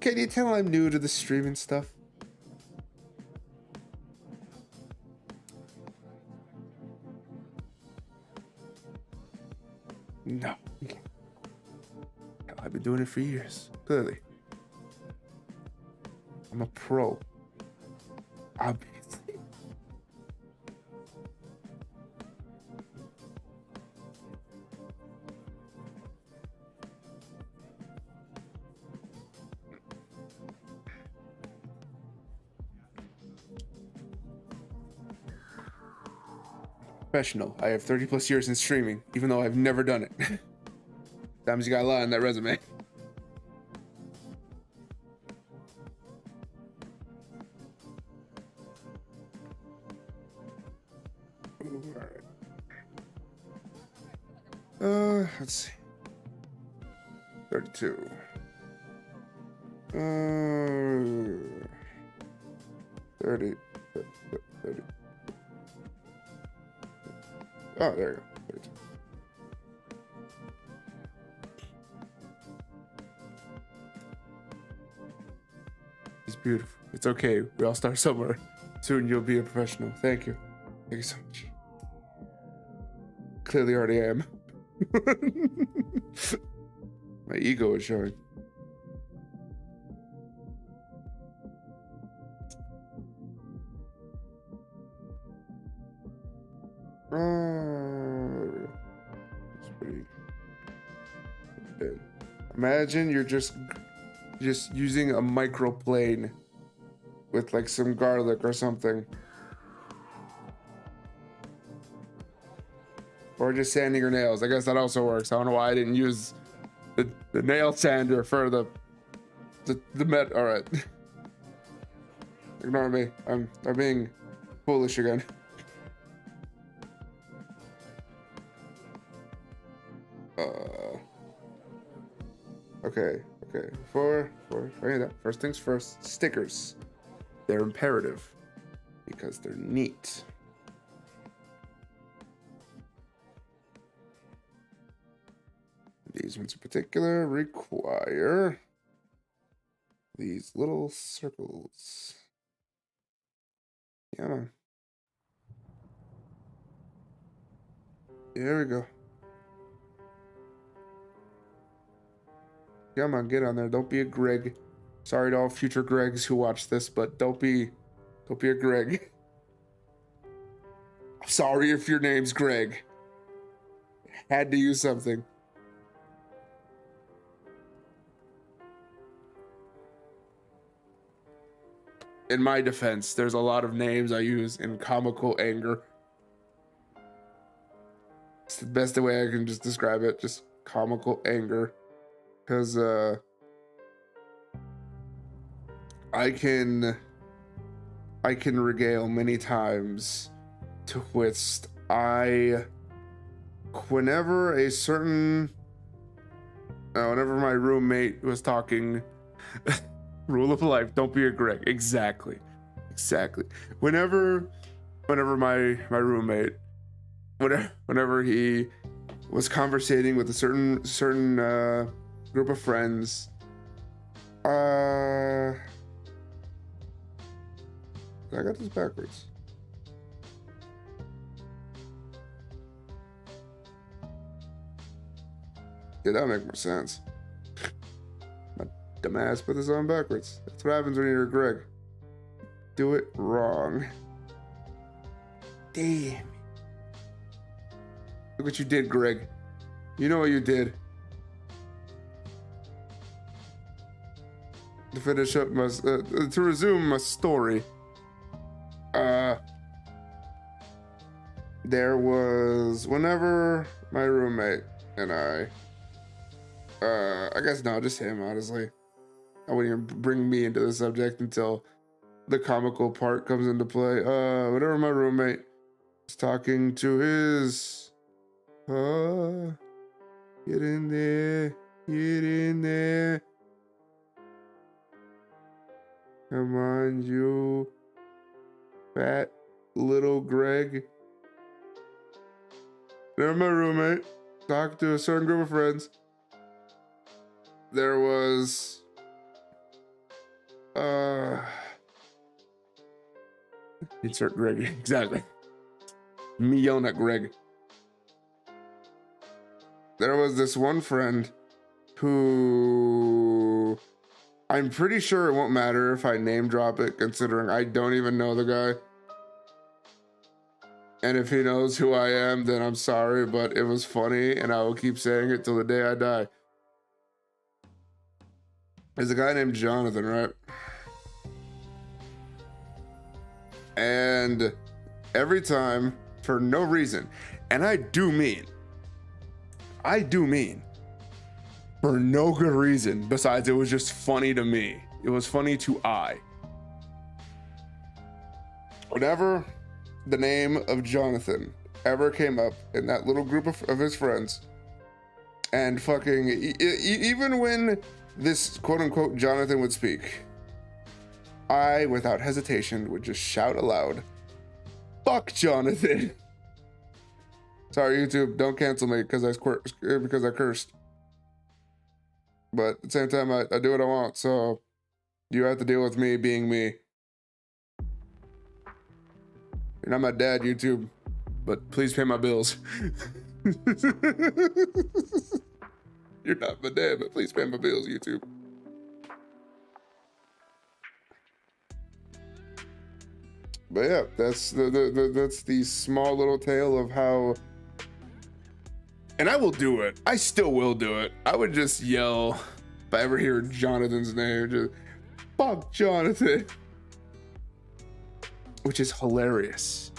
Can you tell I'm new to the streaming stuff? No. I've been doing it for years, clearly. I'm a pro. Obviously. Professional. I have 30 plus years in streaming, even though I've never done it. Sometimes you gotta lie on that resume. Let's see. 32. 30. 30. Oh, there you go. 32. It's beautiful. It's okay. We all start somewhere. Soon you'll be a professional. Thank you. Thank you so much. Clearly already am. My ego is showing. It's pretty good. Imagine you're just using a microplane with like some garlic or something. Or just sanding your nails. I guess that also works. I don't know why I didn't use the nail sander for the met. All right. Ignore me. I'm being foolish again. Okay. First things first, stickers. They're imperative because they're neat. These ones in particular require these little circles. Yeah, man. There we go. Come on, get on there. Don't be a Greg. Sorry to all future Gregs who watch this, but don't be a Greg. I'm sorry if your name's Greg. Had to use something. In my defense, there's a lot of names I use in comical anger. It's the best way I can just describe it, just comical anger. Because I can regale many times to whist. Whenever my roommate was talking, rule of life, don't be a Greg. Exactly. Whenever my roommate, whenever he was conversating with a certain group of friends, I got this backwards. Yeah, that would make more sense. My dumbass put this on backwards. That's what happens when you're a Greg. Do it wrong. Damn. Look what you did, Greg. You know what you did. To finish up my, to resume my story. There was, whenever my roommate and I guess no, just him, honestly. I wouldn't even bring me into the subject until the comical part comes into play. Whenever my roommate was talking to his, get in there. Come on, you fat little Greg. Whenever my roommate talked to a certain group of friends, there was insert Greg. Exactly. Me yelling at Greg. There was this one friend who I'm pretty sure it won't matter if I name drop it, considering I don't even know the guy. And if he knows who I am, then I'm sorry, but it was funny and I will keep saying it till the day I die. There's a guy named Jonathan, right? And every time, for no reason, and I do mean, for no good reason, besides it was just funny to me. It was funny to I. Whenever the name of Jonathan ever came up in that little group of his friends, and fucking, even when this quote-unquote Jonathan would speak, I, without hesitation, would just shout aloud, "Fuck Jonathan!" Sorry, YouTube, don't cancel me because I cursed. But at the same time, I do what I want, so you have to deal with me being me. You're not my dad, YouTube, but please pay my bills. You're not my dad, but please pay my bills, YouTube. But yeah, that's the small little tale of how, and I will do it. I still will do it. I would just yell if I ever hear Jonathan's name, just fuck Jonathan, which is hilarious.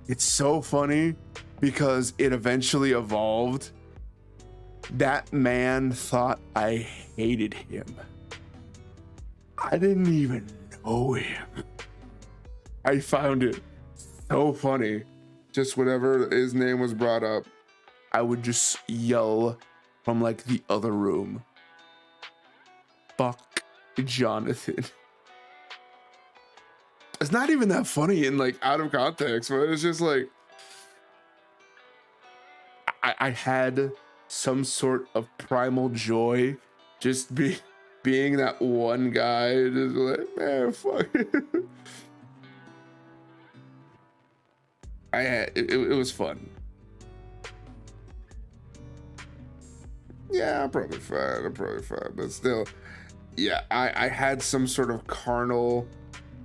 It's so funny because it eventually evolved. That man thought I hated him. I didn't even know him. I found it so funny. Just whenever his name was brought up, I would just yell from like the other room, "Fuck Jonathan." It's not even that funny in like out of context, but it's just like I had some sort of primal joy just being that one guy, just like, man, fuck it. It was fun. Yeah, I'm probably fine. But still, yeah, I had some sort of carnal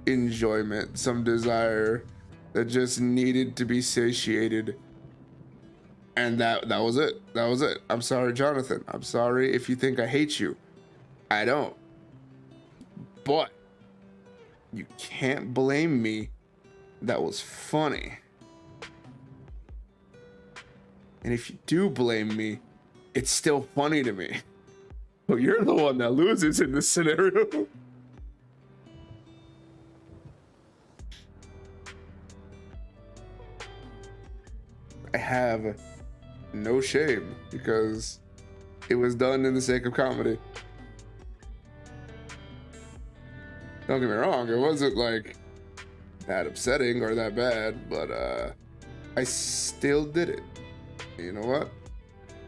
enjoyment, some desire that just needed to be satiated. And that was it. That was it. I'm sorry, Jonathan. I'm sorry if you think I hate you. I don't. But you can't blame me. That was funny. And if you do blame me, it's still funny to me. Well, you're the one that loses in this scenario. I have no shame because it was done in the sake of comedy. Don't get me wrong, it wasn't like that upsetting or that bad, but I still did it. You know what?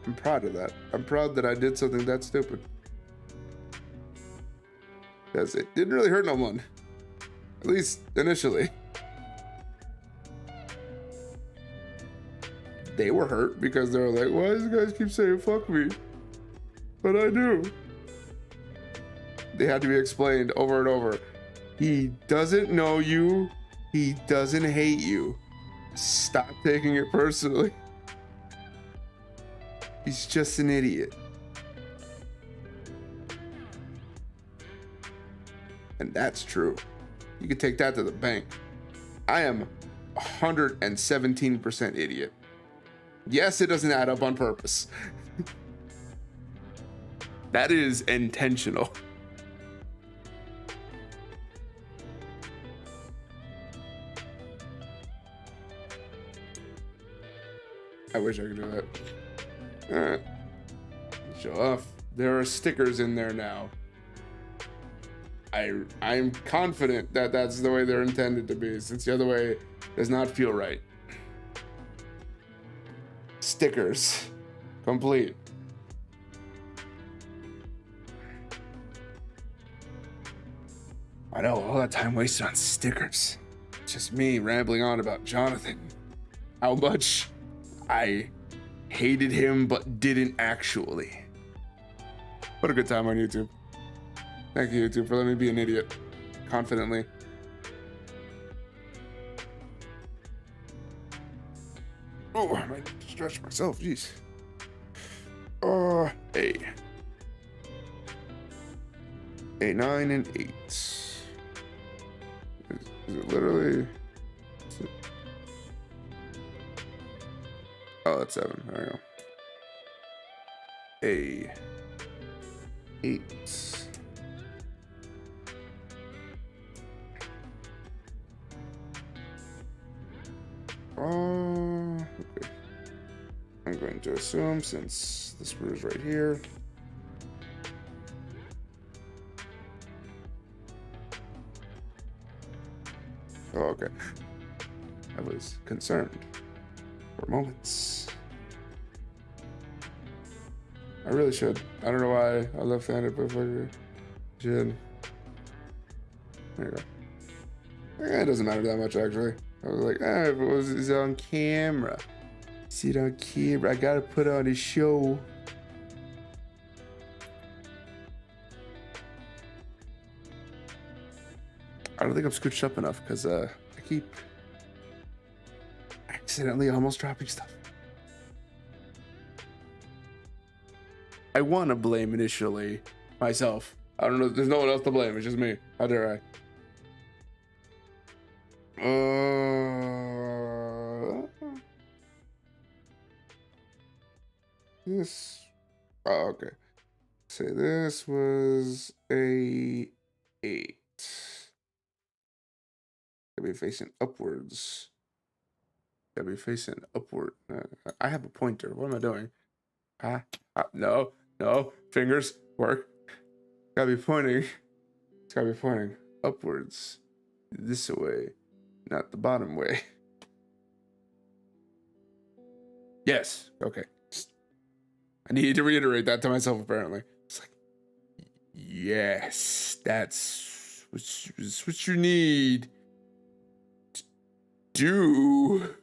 I'm proud of that. I'm proud that I did something that stupid. Because it didn't really hurt no one. At least initially. They were hurt because they were like, why does you guys keep saying fuck me? But I do. They had to be explained over and over. He doesn't know you. He doesn't hate you. Stop taking it personally. He's just an idiot. And that's true. You can take that to the bank. I am 117% idiot. Yes, it doesn't add up on purpose. That is intentional. I wish I could do that. All right. Show off. There are stickers in there now. I'm confident that that's the way they're intended to be, since the other way does not feel right. Stickers. Complete. I know, all that time wasted on stickers. Just me rambling on about Jonathan. How much I hated him but didn't actually. What a good time on YouTube. Thank you, YouTube, for letting me be an idiot confidently. Oh, I might stretch myself, jeez. A 9 and 8. Is it literally? Oh, that's 7. There we go. A 8. Okay. I'm going to assume, since the screw is right here. Oh, okay. I was concerned for moments. I really should. I don't know why I left-handed, but I should. There you go. It doesn't matter that much, actually. I was like, if it was on camera. See it on camera. I gotta put on a show. I don't think I'm scooched up enough because I keep accidentally almost dropping stuff. I want to blame initially myself. I don't know. There's no one else to blame. It's just me. How dare I? This. Oh, okay. Say this was a 8. Gotta be facing upwards. Gotta be facing upward. I have a pointer. What am I doing? No. Fingers work. Gotta be pointing. It's gotta be pointing upwards. This way, not the bottom way. Yes. Okay. I need to reiterate that to myself, apparently. It's like, Yes, that's what you need to do.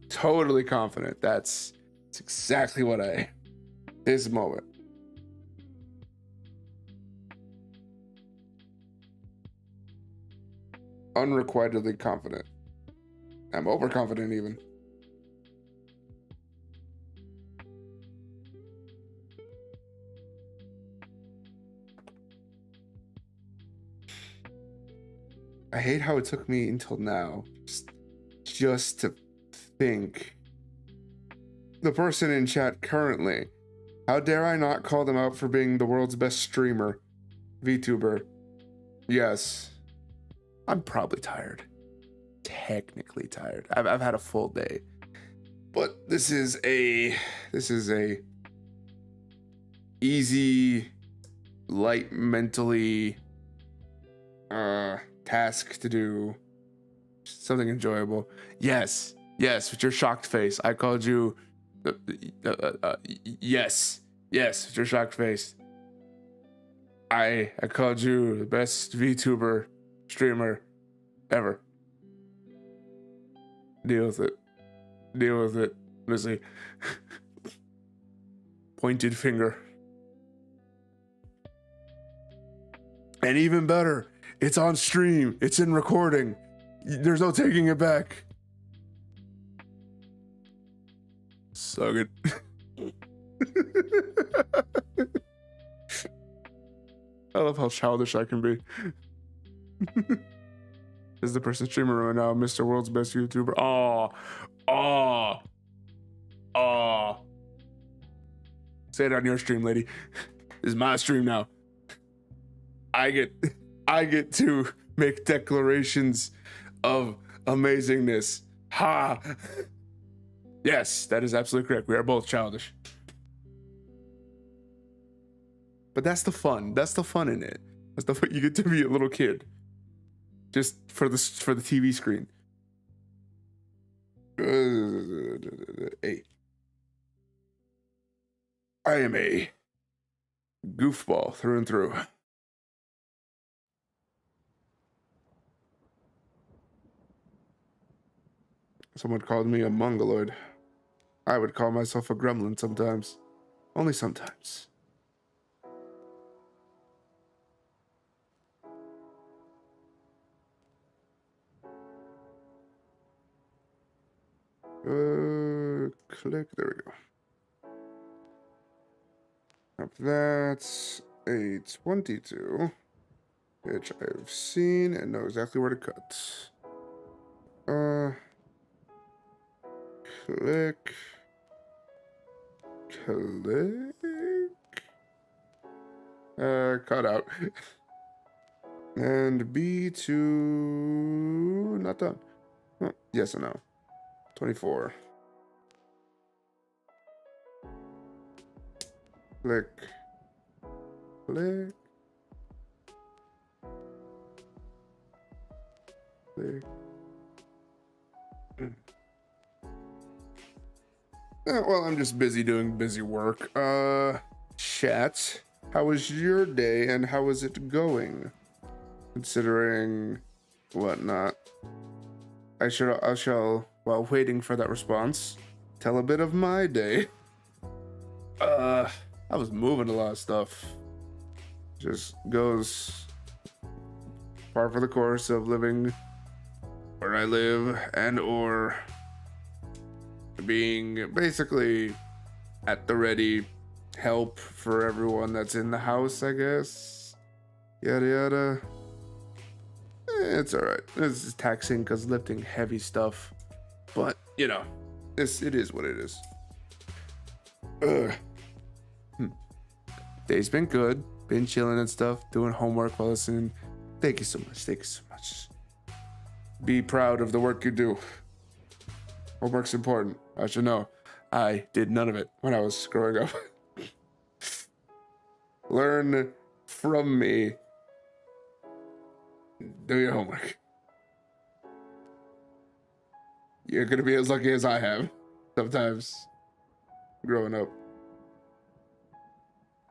Totally confident. That's exactly what I this moment. Unrequitedly confident. I'm overconfident even. I hate how it took me until now just to think. The person in chat currently, how dare I not call them out for being the world's best streamer, VTuber? Yes, I'm probably tired. Technically tired. I've had a full day, but this is a easy, light mentally task to do. Something enjoyable. Yes, with your shocked face. I called you. Yes, with your shocked face. I called you the best VTuber streamer ever. Deal with it. Honestly. Pointed finger. And even better, it's on stream. It's in recording. There's no taking it back. Suck it. I love how childish I can be. Is the person streaming right now, Mr. World's Best YouTuber? Say it on your stream, lady. This is my stream now. I get to make declarations of amazingness. Ha! Yes, that is absolutely correct. We are both childish. But that's the fun. That's the fun in it. That's the fun. You get to be a little kid. Just for the TV screen. Hey. I am a goofball through and through. Someone called me a mongoloid. I would call myself a gremlin sometimes. Only sometimes. Click. There we go. Now that's a 22, which I've seen and know exactly where to cut. Click. Cut out. And B2, not done. Oh, yes and no. 24. Click. Click. Click. Well, I'm just busy doing busy work. Chat, how was your day and how is it going? Considering whatnot. I shall, while waiting for that response, tell a bit of my day. I was moving a lot of stuff. Just goes par for the course of living where I live and or being basically at the ready help for everyone that's in the house, I guess. Yada yada. It's alright. It's taxing because lifting heavy stuff. But, you know, it is what it is. Day's been good. Been chilling and stuff. Doing homework while listening. Thank you so much. Thank you so much. Be proud of the work you do. Homework's important. I should know. I did none of it when I was growing up. Learn from me. Do your homework. You're gonna be as lucky as I have sometimes growing up.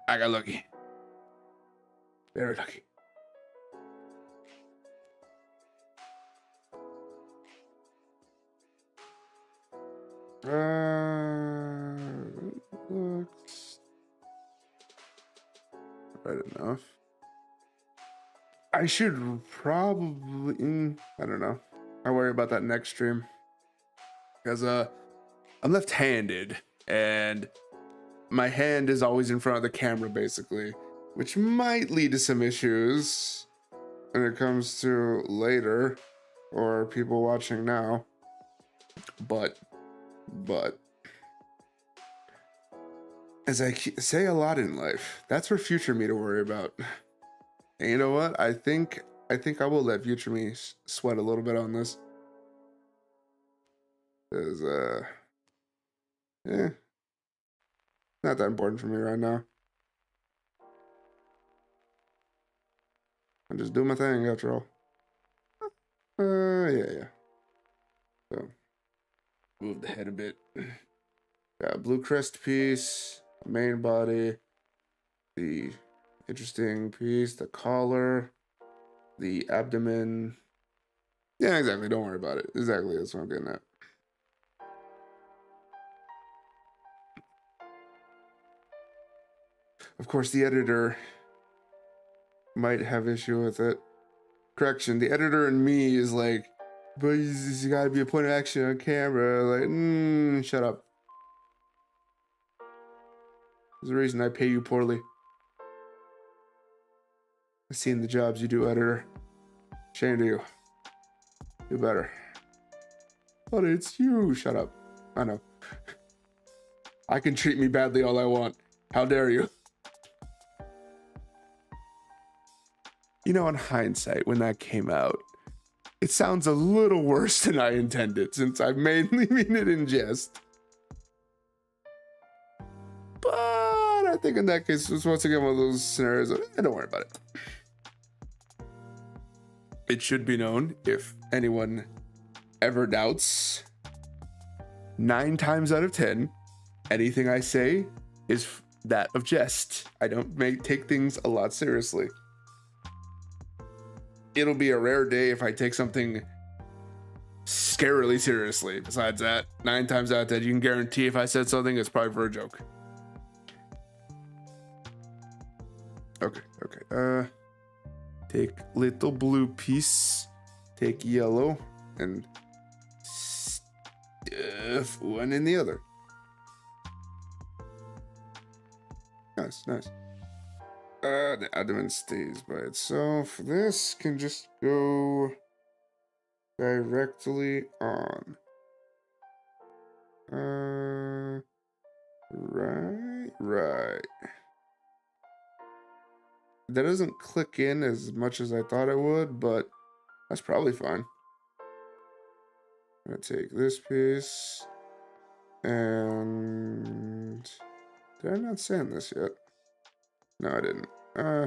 I got lucky. Very lucky. Looks right enough. I should probably, I don't know. I worry about that next stream. Because I'm left-handed and my hand is always in front of the camera basically, which might lead to some issues when it comes to later or people watching now. But as I say a lot in life, that's for future me to worry about. And you know what? I think I will let future me sweat a little bit on this. Cause yeah, not that important for me right now. I'm just doing my thing after all. Yeah. So move the head a bit. Got a blue crest piece, main body, the interesting piece, the collar, the abdomen. Yeah, exactly. Don't worry about it. Exactly. That's what I'm getting at. Of course, the editor might have issue with it. Correction, the editor and me is like, but you gotta be a point of action on camera. Like, shut up. There's a reason I pay you poorly. I've seen the jobs you do, editor. Shame to you. Do better. But it's you. Shut up. I know. I can treat me badly all I want. How dare you? You know, in hindsight, when that came out, it sounds a little worse than I intended, since I mainly mean it in jest. But I think in that case, it's once again one of those scenarios of, don't worry about it. It should be known, if anyone ever doubts, 9 times out of 10, anything I say is that of jest. I don't take things a lot seriously. It'll be a rare day if I take something scarily seriously. Besides that, 9 times out of 10, you can guarantee if I said something, it's probably for a joke. Okay. Take little blue piece, take yellow, and stuff one in the other. Nice. The abdomen stays by itself. This can just go directly on. Right. That doesn't click in as much as I thought it would, but that's probably fine. I'm gonna take this piece, and did I not sand this yet? No, I didn't. Sand.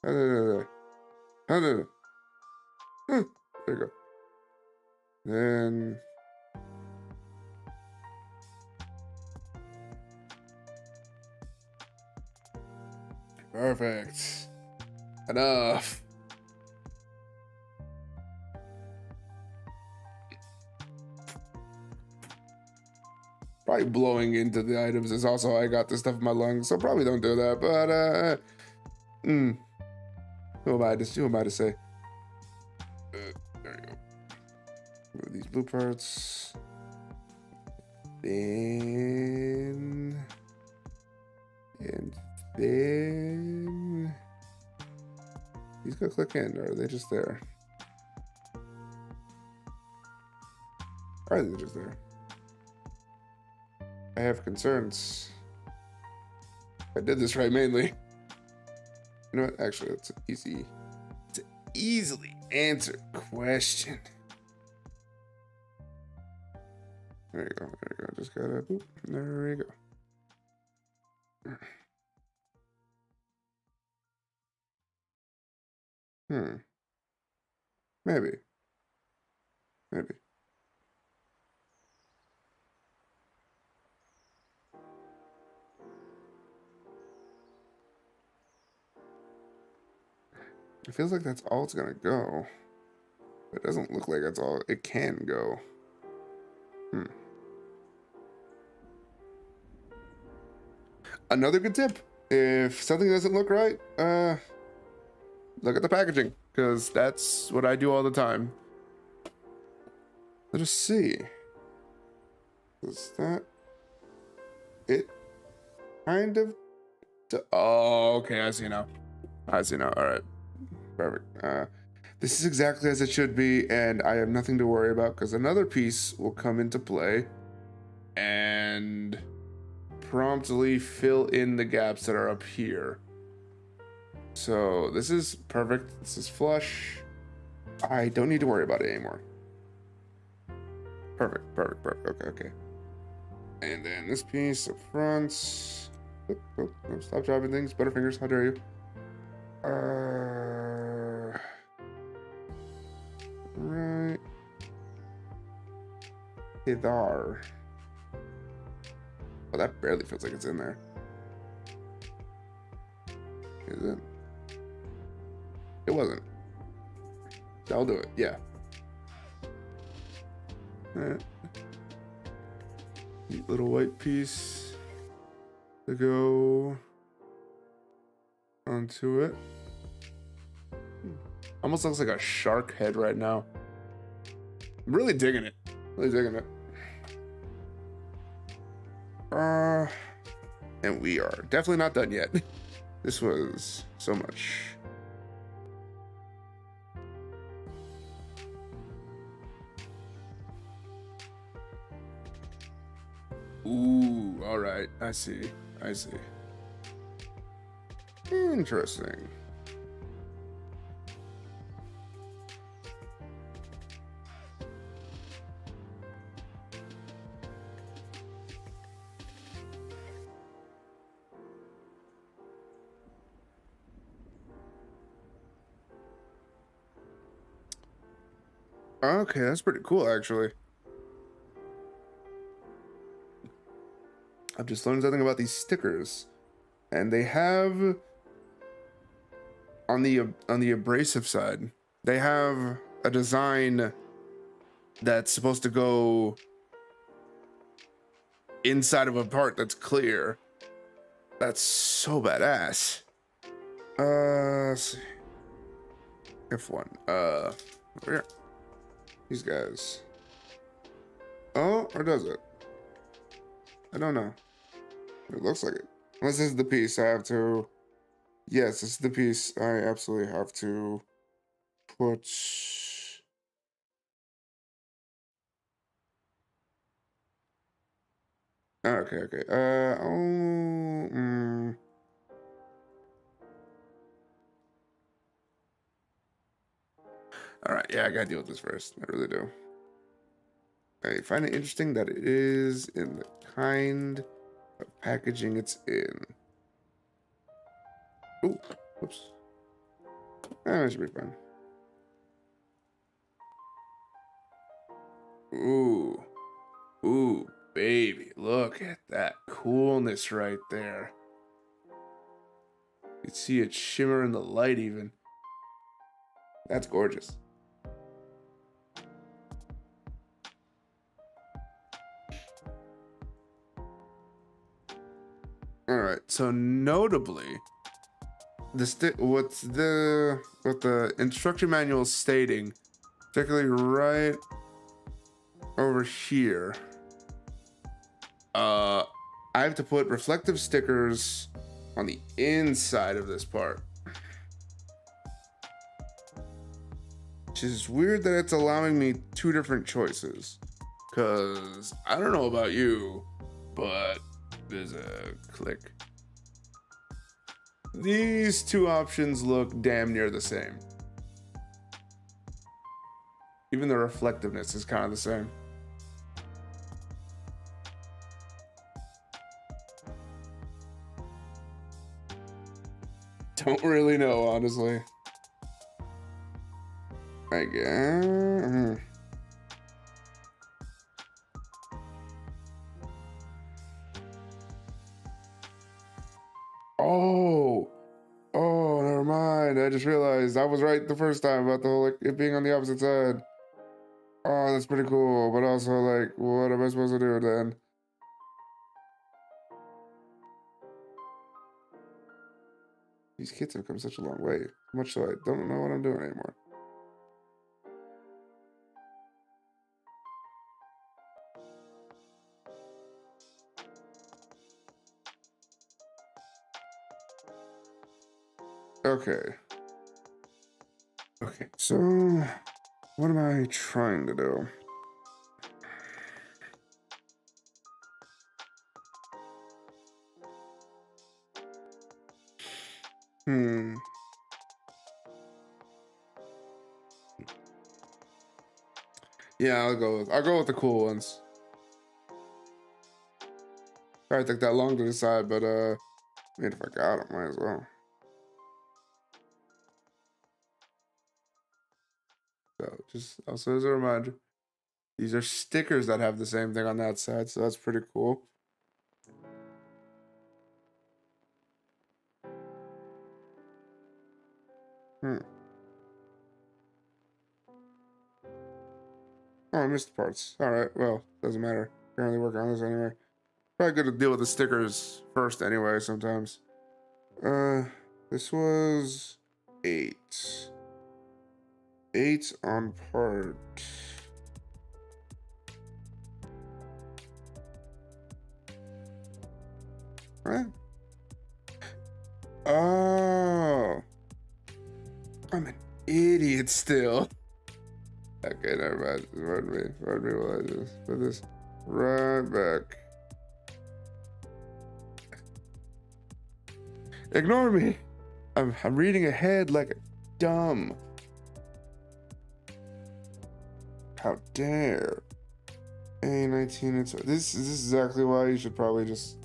There you go. Then perfect. Enough. Probably blowing into the items is also I got this stuff in my lungs, so probably don't do that. But who am I to say? There you go. Move these blue parts. Then these gonna click in, or are they just there? Are they just there? I have concerns. I did this right mainly. You know what? Actually, it's an easily answered question. There you go. Just gotta boop. There we go. Maybe. Maybe. It feels like that's all it's gonna go. It doesn't look like that's all it can go. Another good tip. If something doesn't look right, look at the packaging, because that's what I do all the time. Let us see. Is that it? Kind of. Oh, okay. I see now. I see now. All right. Perfect. This is exactly as it should be, and I have nothing to worry about because another piece will come into play and promptly fill in the gaps that are up here. So this is perfect. This is flush. I don't need to worry about it anymore. Perfect. Okay. And then this piece up front. Oh, stop dropping things. Butterfingers, how dare you? Right. There. Oh, that barely feels like it's in there. Is it? It wasn't. I'll do it. Yeah. Alright. Neat little white piece to go onto it. Almost looks like a shark head right now. I'm really digging it. And we are definitely not done yet. This was so much. Ooh, all right. I see. Interesting. Okay, that's pretty cool, actually. I've just learned something about these stickers, and they have on the abrasive side, they have a design that's supposed to go inside of a part that's clear. That's so badass. Let's see. F1. Over here. These guys. Oh, or does it? I don't know. It looks like it. Unless this is the piece I have to... Yes, this is the piece I absolutely have to put... Okay. All right, yeah, I gotta deal with this first. I really do. I find it interesting that it is in the kind of packaging it's in. Ooh, whoops. That should be fine. Ooh, baby, look at that coolness right there. You can see it shimmer in the light even. That's gorgeous. All right, so notably, what the instruction manual is stating, particularly right over here, I have to put reflective stickers on the inside of this part, which is weird that it's allowing me two different choices, because I don't know about you, but there's a click. These two options look damn near the same. Even the reflectiveness is kind of the same. Don't really know, honestly. I guess. Oh, never mind. I just realized I was right the first time about the whole like it being on the opposite side. Oh, that's pretty cool. But also, like, what am I supposed to do then? These kids have come such a long way. Much so I don't know what I'm doing anymore. Okay. Okay, so what am I trying to do? Yeah, I'll go with the cool ones. Probably take that long to decide, but I mean, if I got it, might as well. So just also as a reminder, these are stickers that have the same thing on that side, so that's pretty cool. Oh, I missed the parts. All right, well, doesn't matter. Currently working on this anyway. Probably good to deal with the stickers first anyway, sometimes. This was 8. 8 on part. Right? Oh. I'm an idiot still. Okay, never mind. Pardon me while I just put this right back. Ignore me. I'm reading ahead like a dumb. How dare. A19, this is exactly why you should probably just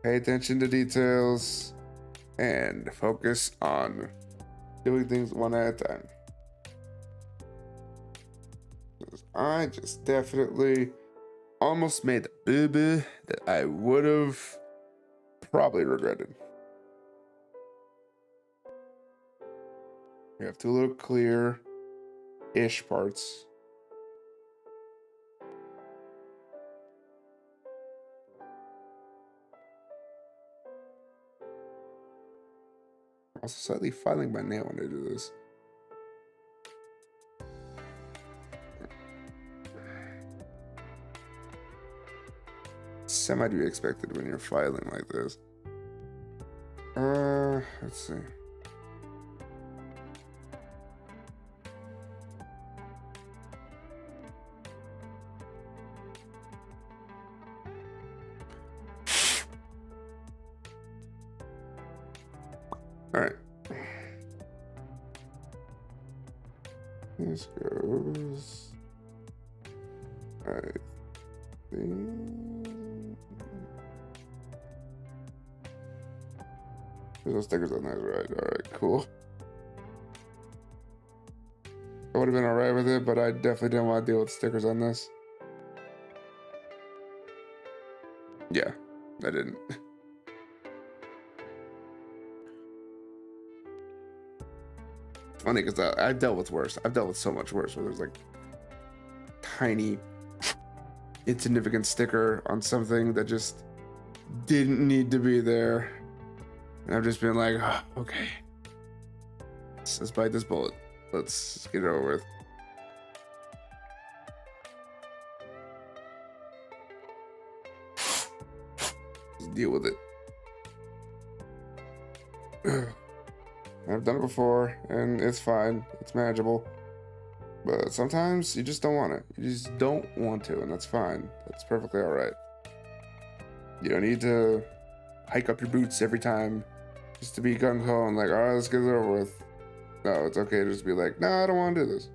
pay attention to details and focus on doing things one at a time. I just definitely almost made the boo-boo that I would have probably regretted. We have 2 little clear-ish parts. Also slightly filing my nail when I do this. Semi to be expected when you're filing like this. Let's see. All right. This goes. I think. There's no stickers on that, right? All right, cool. I would have been all right with it, but I definitely didn't want to deal with stickers on this. Yeah, I didn't. Funny because I've dealt with worse. I've dealt with so much worse where there's like tiny, insignificant sticker on something that just didn't need to be there. And I've just been like, oh, okay, let's bite this bullet. Let's get it over with. Just deal with it. I've done it before, and it's fine. It's manageable. But sometimes you just don't want it. You just don't want to, and that's fine. That's perfectly all right. You don't need to hike up your boots every time just to be gung-ho and like, all right, let's get it over with. No, it's okay to just be like, no, I don't want to do this.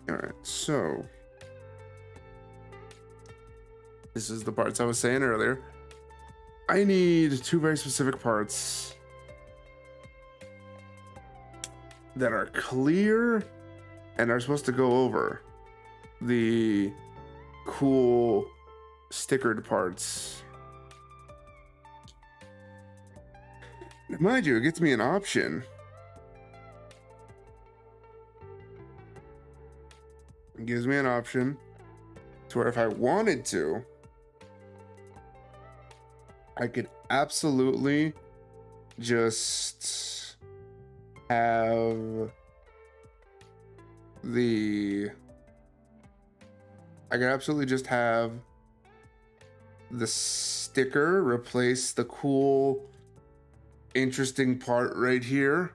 All right, so this is the parts I was saying earlier. I need two very specific parts that are clear and are supposed to go over the cool stickered parts. Mind you, it gets me an option. It gives me an option to where if I wanted to, I could absolutely just have the sticker replace the cool interesting part right here.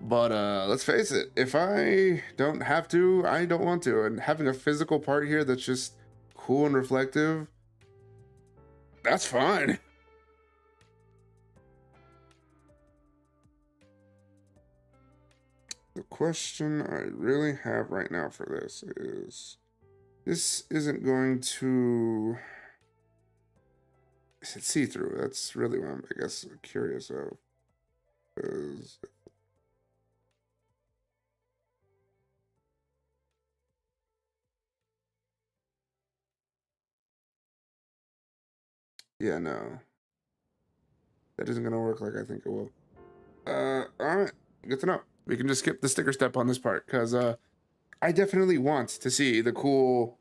But let's face it, if I don't have to, I don't want to. And having a physical part here that's just cool and reflective, that's fine. The question I really have right now for this isn't going to... Is it see-through? That's really what I'm, I guess, curious of. Because... yeah, no. That isn't going to work like I think it will. Alright. Good to know. We can just skip the sticker step on this part, because I definitely want to see the cool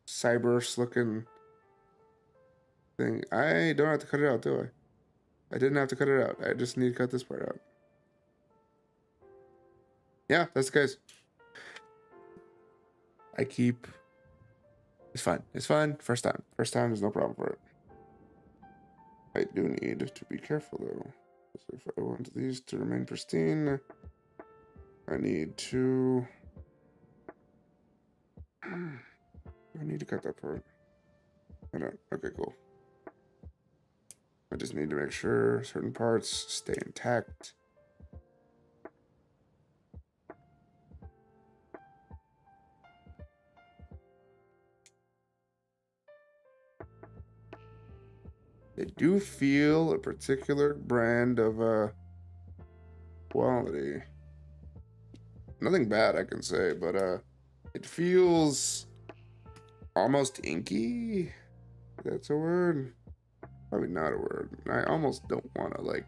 Cyberse looking thing. I don't have to cut it out, do I? I didn't have to cut it out. I just need to cut this part out. Yeah, that's the case. It's fine. It's fine. First time. First time, there's no problem for it. I do need to be careful, though. If I want these to remain pristine, I need to... I need to cut that part. I don't. Okay, cool. I just need to make sure certain parts stay intact. They do feel a particular brand of quality. Nothing bad I can say, but it feels almost inky. That's a word. Probably not a word. I almost don't want to like...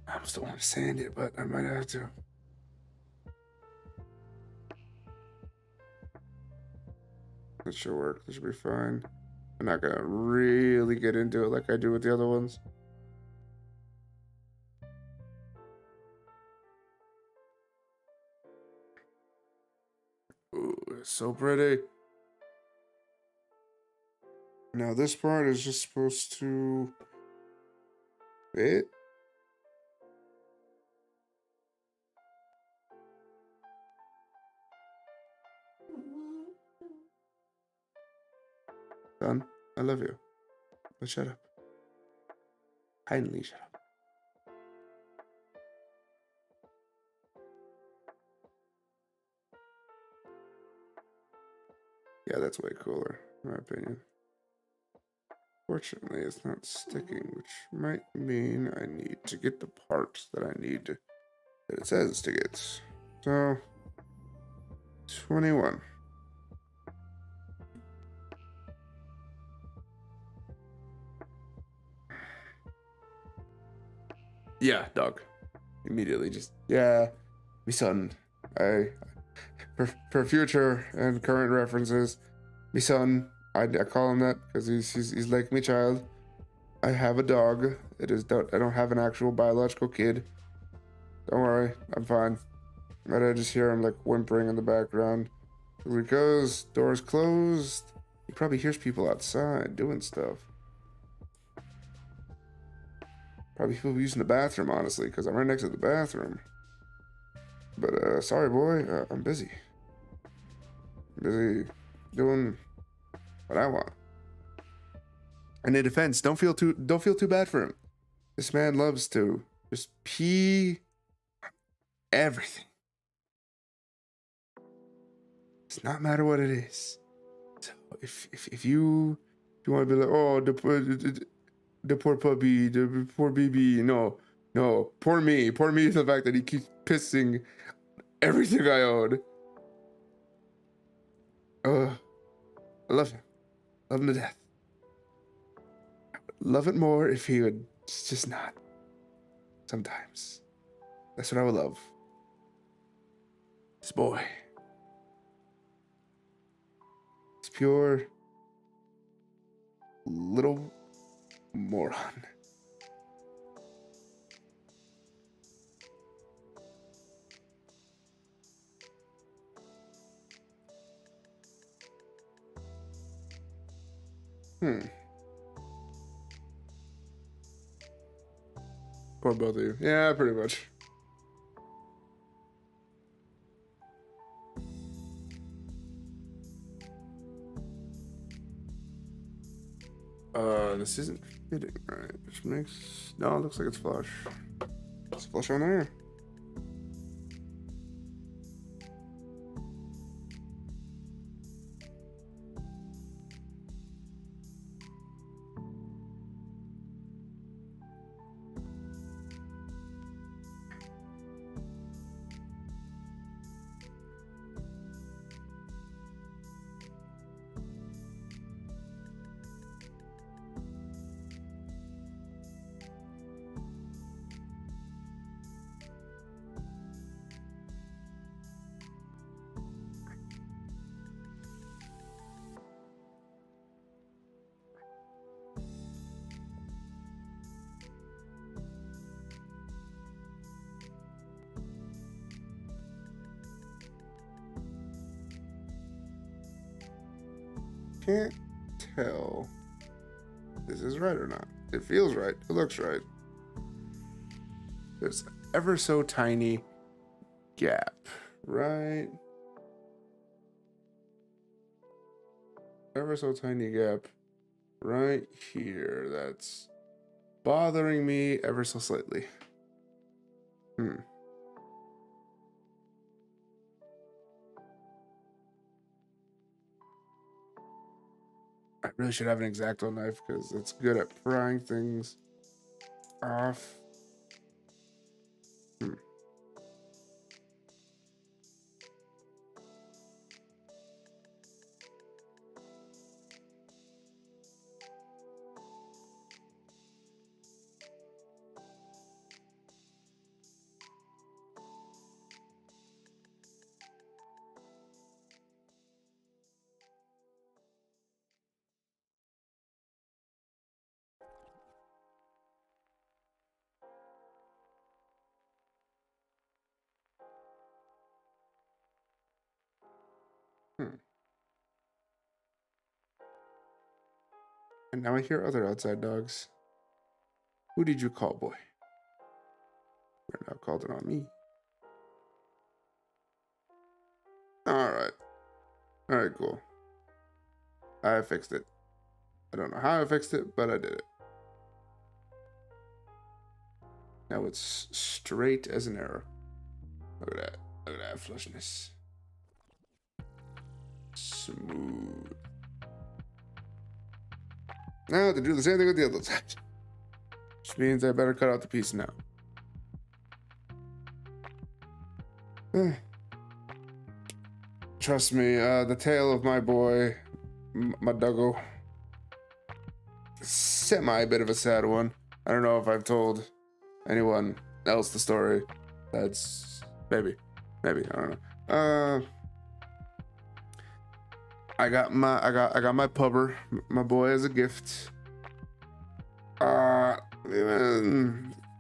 I almost don't want to sand it, but I might have to. That should work. This should be fine. I'm not gonna really get into it like I do with the other ones. Ooh, it's so pretty. Now this part is just supposed to fit. Son, I love you. But shut up. Kindly shut up. Yeah, that's way cooler, in my opinion. Fortunately, it's not sticking, which might mean I need to get the parts that I need to, that it says to get. So, 21. Yeah, dog. Immediately just, yeah, me son. For future and current references, me son, I call him that because he's like me child. I have a dog. I don't have an actual biological kid. Don't worry, I'm fine. But I just hear him like whimpering in the background. Because door's closed. He probably hears people outside doing stuff. Probably people using the bathroom, honestly, because I'm right next to the bathroom. But sorry boy, I'm busy. Busy doing what I want. And in defense, don't feel too bad for him. This man loves to just pee everything. It's not matter what it is. So if you want to be like, oh, the poor puppy, the poor baby, no, poor me is the fact that he keeps pissing everything I own. I love him to death. I would love it more if he would just not. Sometimes that's what I would love. This boy. It's pure little moron. Poor both of you. Yeah, pretty much. This isn't fitting right. Which makes no, it looks like it's flush. It's flush on there. Can't tell if this is right or not. It feels right. It looks right. There's ever so tiny gap, right? Ever so tiny gap right here. That's bothering me ever so slightly. I really should have an X-Acto knife because it's good at prying things off. And now I hear other outside dogs. Who did you call, boy? You're now called it on me. Alright, cool. I fixed it. I don't know how I fixed it, but I did it. Now it's straight as an arrow. Look at that flushness. Smooth. Now to do the same thing with the other side. Which means I better cut out the piece now. Trust me, the tale of my boy, my doggo, semi bit of a sad one. I don't know if I've told anyone else the story. That's maybe, I don't know. I got my pupper, my boy, as a gift.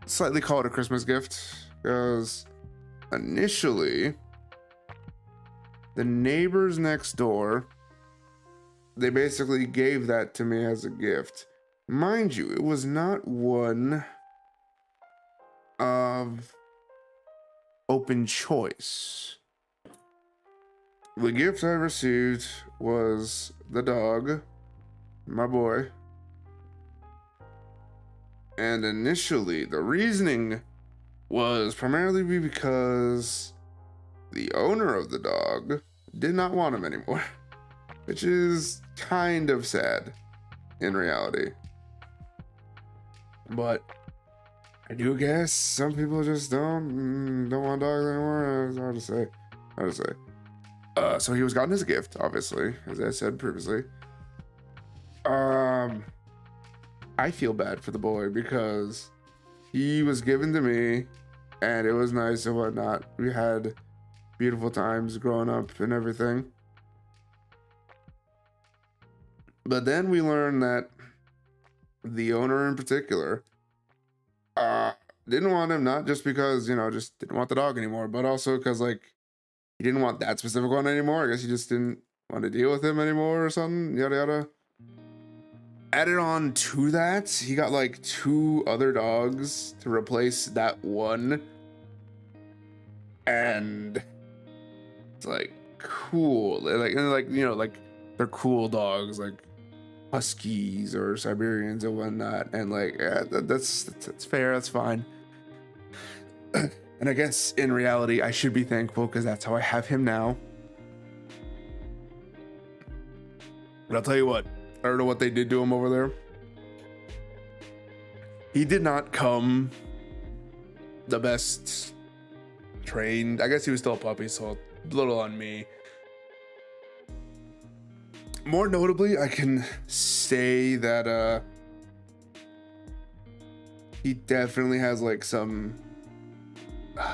Slightly call it a Christmas gift because initially the neighbors next door, they basically gave that to me as a gift. Mind you, it was not one of open choice. the gift I received was the dog, my boy. And initially, the reasoning was primarily because the owner of the dog did not want him anymore, which is kind of sad in reality. But I do guess some people just don't want dogs anymore. It's hard to say. So he was gotten as a gift, obviously, as I said previously. I feel bad for the boy because he was given to me, and it was nice and whatnot. We had beautiful times growing up and everything. But then we learned that the owner in particular didn't want him, not just because, just didn't want the dog anymore, but also because, like, he didn't want that specific one anymore. I guess he just didn't want to deal with him anymore or something, yada yada. Added on to that, he got like 2 other dogs to replace that one. And it's like cool. Like they're cool dogs, like Huskies or Siberians and whatnot. And like, yeah, that's fair, that's fine. And I guess in reality, I should be thankful because that's how I have him now. But I'll tell you what, I don't know what they did to him over there. He did not come the best trained. I guess he was still a puppy, so a little on me. More notably, I can say that he definitely has like some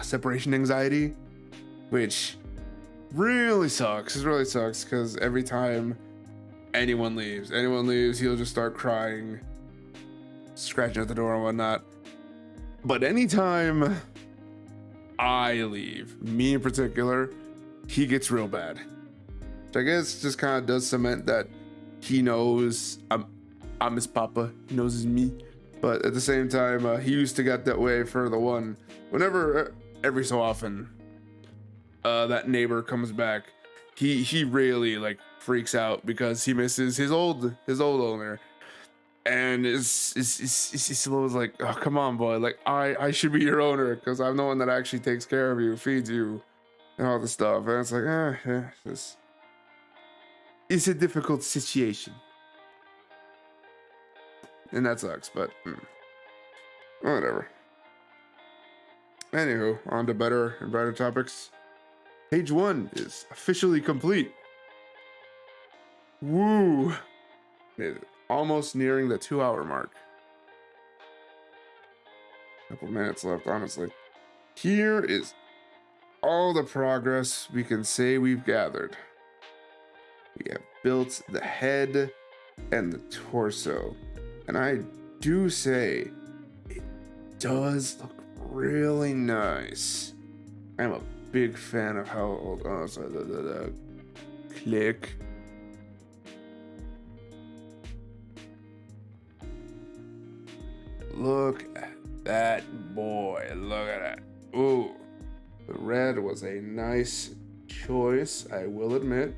separation anxiety, which really sucks. It really sucks because every time anyone leaves, he'll just start crying, scratching at the door and whatnot. But anytime I leave, me in particular, he gets real bad. Which I guess just kind of does cement that he knows I'm his papa, he knows it's me. But at the same time, he used to get that way for the one. Whenever, every so often, that neighbor comes back, he really like freaks out because he misses his old owner, and it's like, oh, come on, boy, like I should be your owner because I'm the one that actually takes care of you, feeds you, and all this stuff. And it's like, yeah, it's a difficult situation, and that sucks. But whatever. Anywho, on to better and brighter topics. Page 1 is officially complete. Woo! It's almost nearing the 2-hour mark. A couple minutes left, honestly. Here is all the progress we can say we've gathered. We have built the head and the torso. And I do say, it does look really nice. I'm a big fan of how old. Oh, sorry, the click. Look at that boy. Look at that. Ooh, the red was a nice choice, I will admit.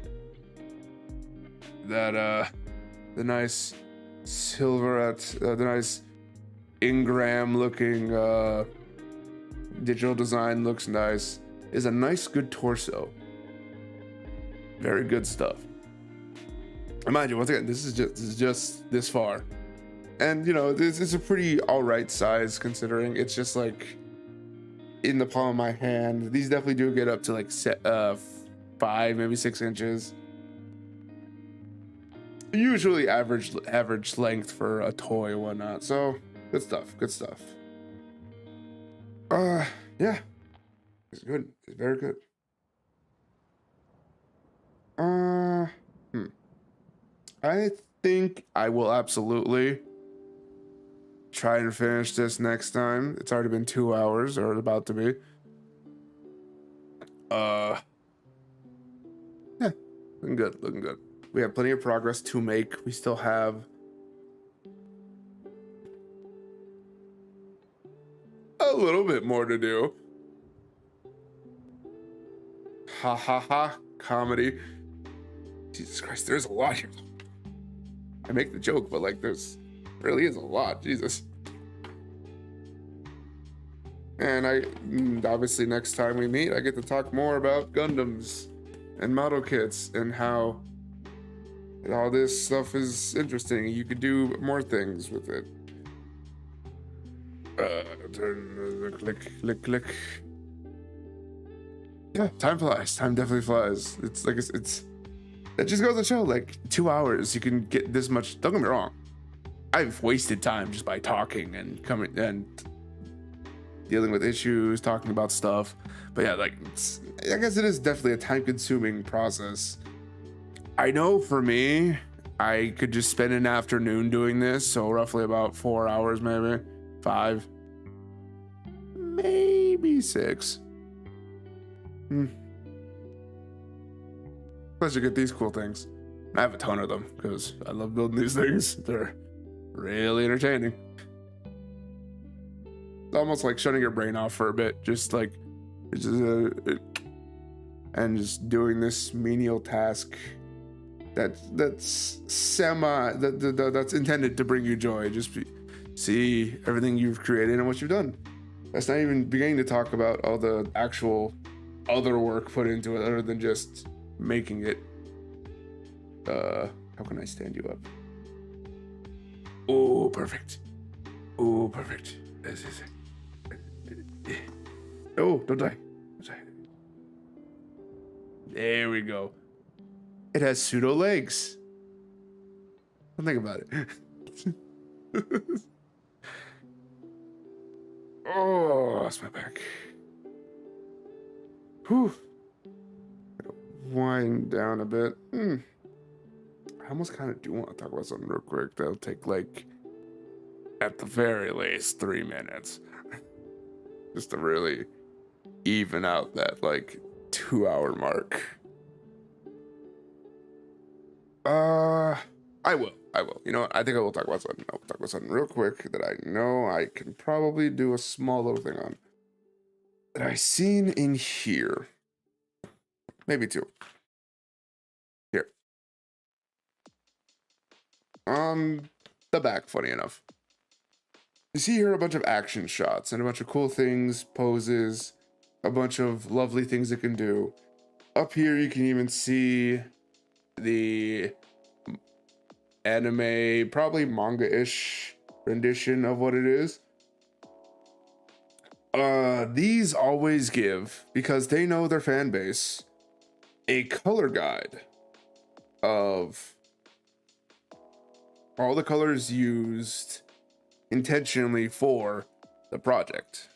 That the nice silverette, the nice Ingram looking digital design looks nice. Is a nice, good torso. Very good stuff. And mind you, once again, this is just this far, and this is a pretty all right size considering it's just like in the palm of my hand. These definitely do get up to like 5, maybe 6 inches. Usually average length for a toy and whatnot. So good stuff. Yeah. It's good. It's very good. I think I will absolutely try and finish this next time. It's already been 2 hours, or about to be. Yeah, looking good. We have plenty of progress to make. We still have a little bit more to do. Ha ha ha. comedy. Jesus Christ, there's a lot here. I make the joke, but like there's really is a lot. Jesus. And obviously next time we meet, I get to talk more about Gundams and model kits and how all this stuff is interesting. You could do more things with it. Click. Yeah, time flies. Time definitely flies. It's like it's that just goes to show, like 2 hours you can get this much. Don't get me wrong, I've wasted time just by talking and coming and dealing with issues, talking about stuff. But yeah, like I guess it is definitely a time-consuming process. I know for me, I could just spend an afternoon doing this, so roughly about 4 hours, maybe 5, maybe 6. Plus you get these cool things. I have a ton of them because I love building these things. They're really entertaining. It's almost like shutting your brain off for a bit, just like and just doing this menial task that's that's intended to bring you joy. Just see everything you've created and what you've done. That's not even beginning to talk about all the actual other work put into it other than just making it. How can I stand you up? Oh, perfect. Oh, perfect. This is it. Oh, don't die. There we go. It has pseudo legs. Don't think about it. Oh, that's my back. Whew. Gotta wind down a bit. I almost kind of do want to talk about something real quick. That'll take like, at the very least, 3 minutes. Just to really even out that like 2-hour mark. I will. You know what? I think I will talk about something. I'll talk about something real quick that I know I can probably do a small little thing on. That I seen in here. Maybe 2. Here. On the back, funny enough. You see here a bunch of action shots and a bunch of cool things, poses, a bunch of lovely things it can do. Up here you can even see the anime, probably manga-ish rendition of what it is. These always give, because they know their fan base, a color guide of all the colors used intentionally for the project.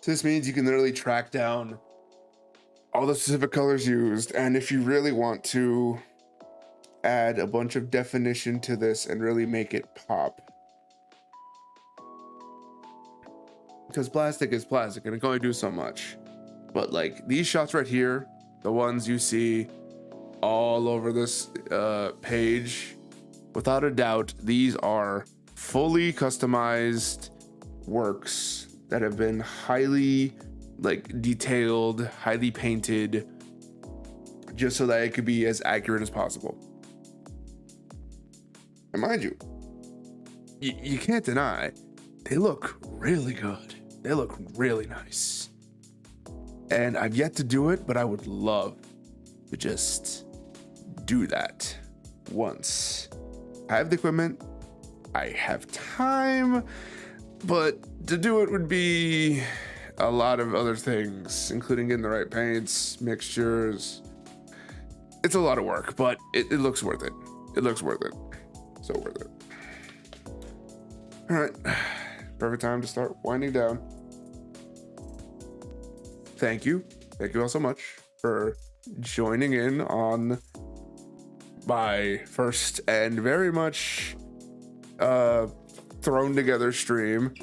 So this means you can literally track down all the specific colors used, and if you really want to add a bunch of definition to this and really make it pop. Because plastic is plastic and it can only do so much. But like these shots right here, the ones you see all over this page, without a doubt, these are fully customized works that have been highly like detailed, highly painted, just so that it could be as accurate as possible. And mind you, you can't deny, they look really good. They look really nice. And I've yet to do it, but I would love to just do that once. I have the equipment, I have time, but to do it would be a lot of other things, including getting the right paints, mixtures. It's a lot of work, but it looks worth it. It looks worth it. So worth it. All right, perfect time to start winding down. Thank you all so much for joining in on my first and very much thrown together stream.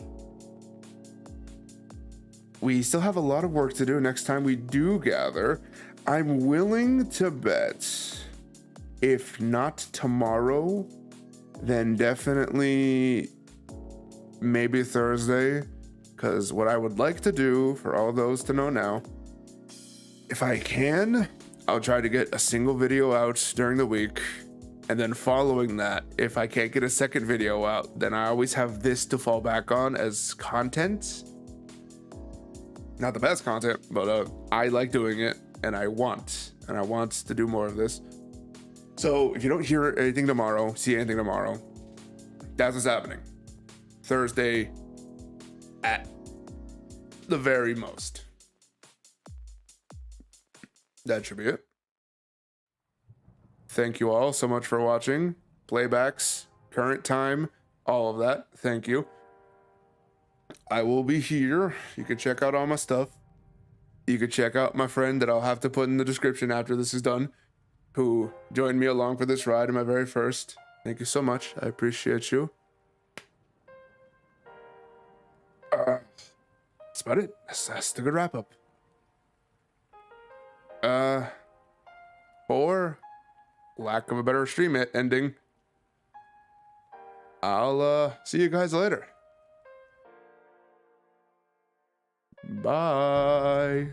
We still have a lot of work to do next time we do gather. I'm willing to bet, if not tomorrow, then definitely maybe Thursday, because what I would like to do, for all those to know now, if I can, I'll try to get a single video out during the week. And then following that, if I can't get a second video out, then I always have this to fall back on as content. Not the best content, but I like doing it, and I want to do more of this. So if you don't hear anything tomorrow, see anything tomorrow, that's what's happening. Thursday at the very most. That should be it. Thank you all so much for watching. Playbacks, current time, all of that. Thank you. I will be here. You can check out all my stuff. You can check out my friend that I'll have to put in the description after this is done, who joined me along for this ride in my very first. Thank you so much. I appreciate you. That's about it. That's the good wrap up. For lack of a better stream ending, I'll see you guys later. Bye.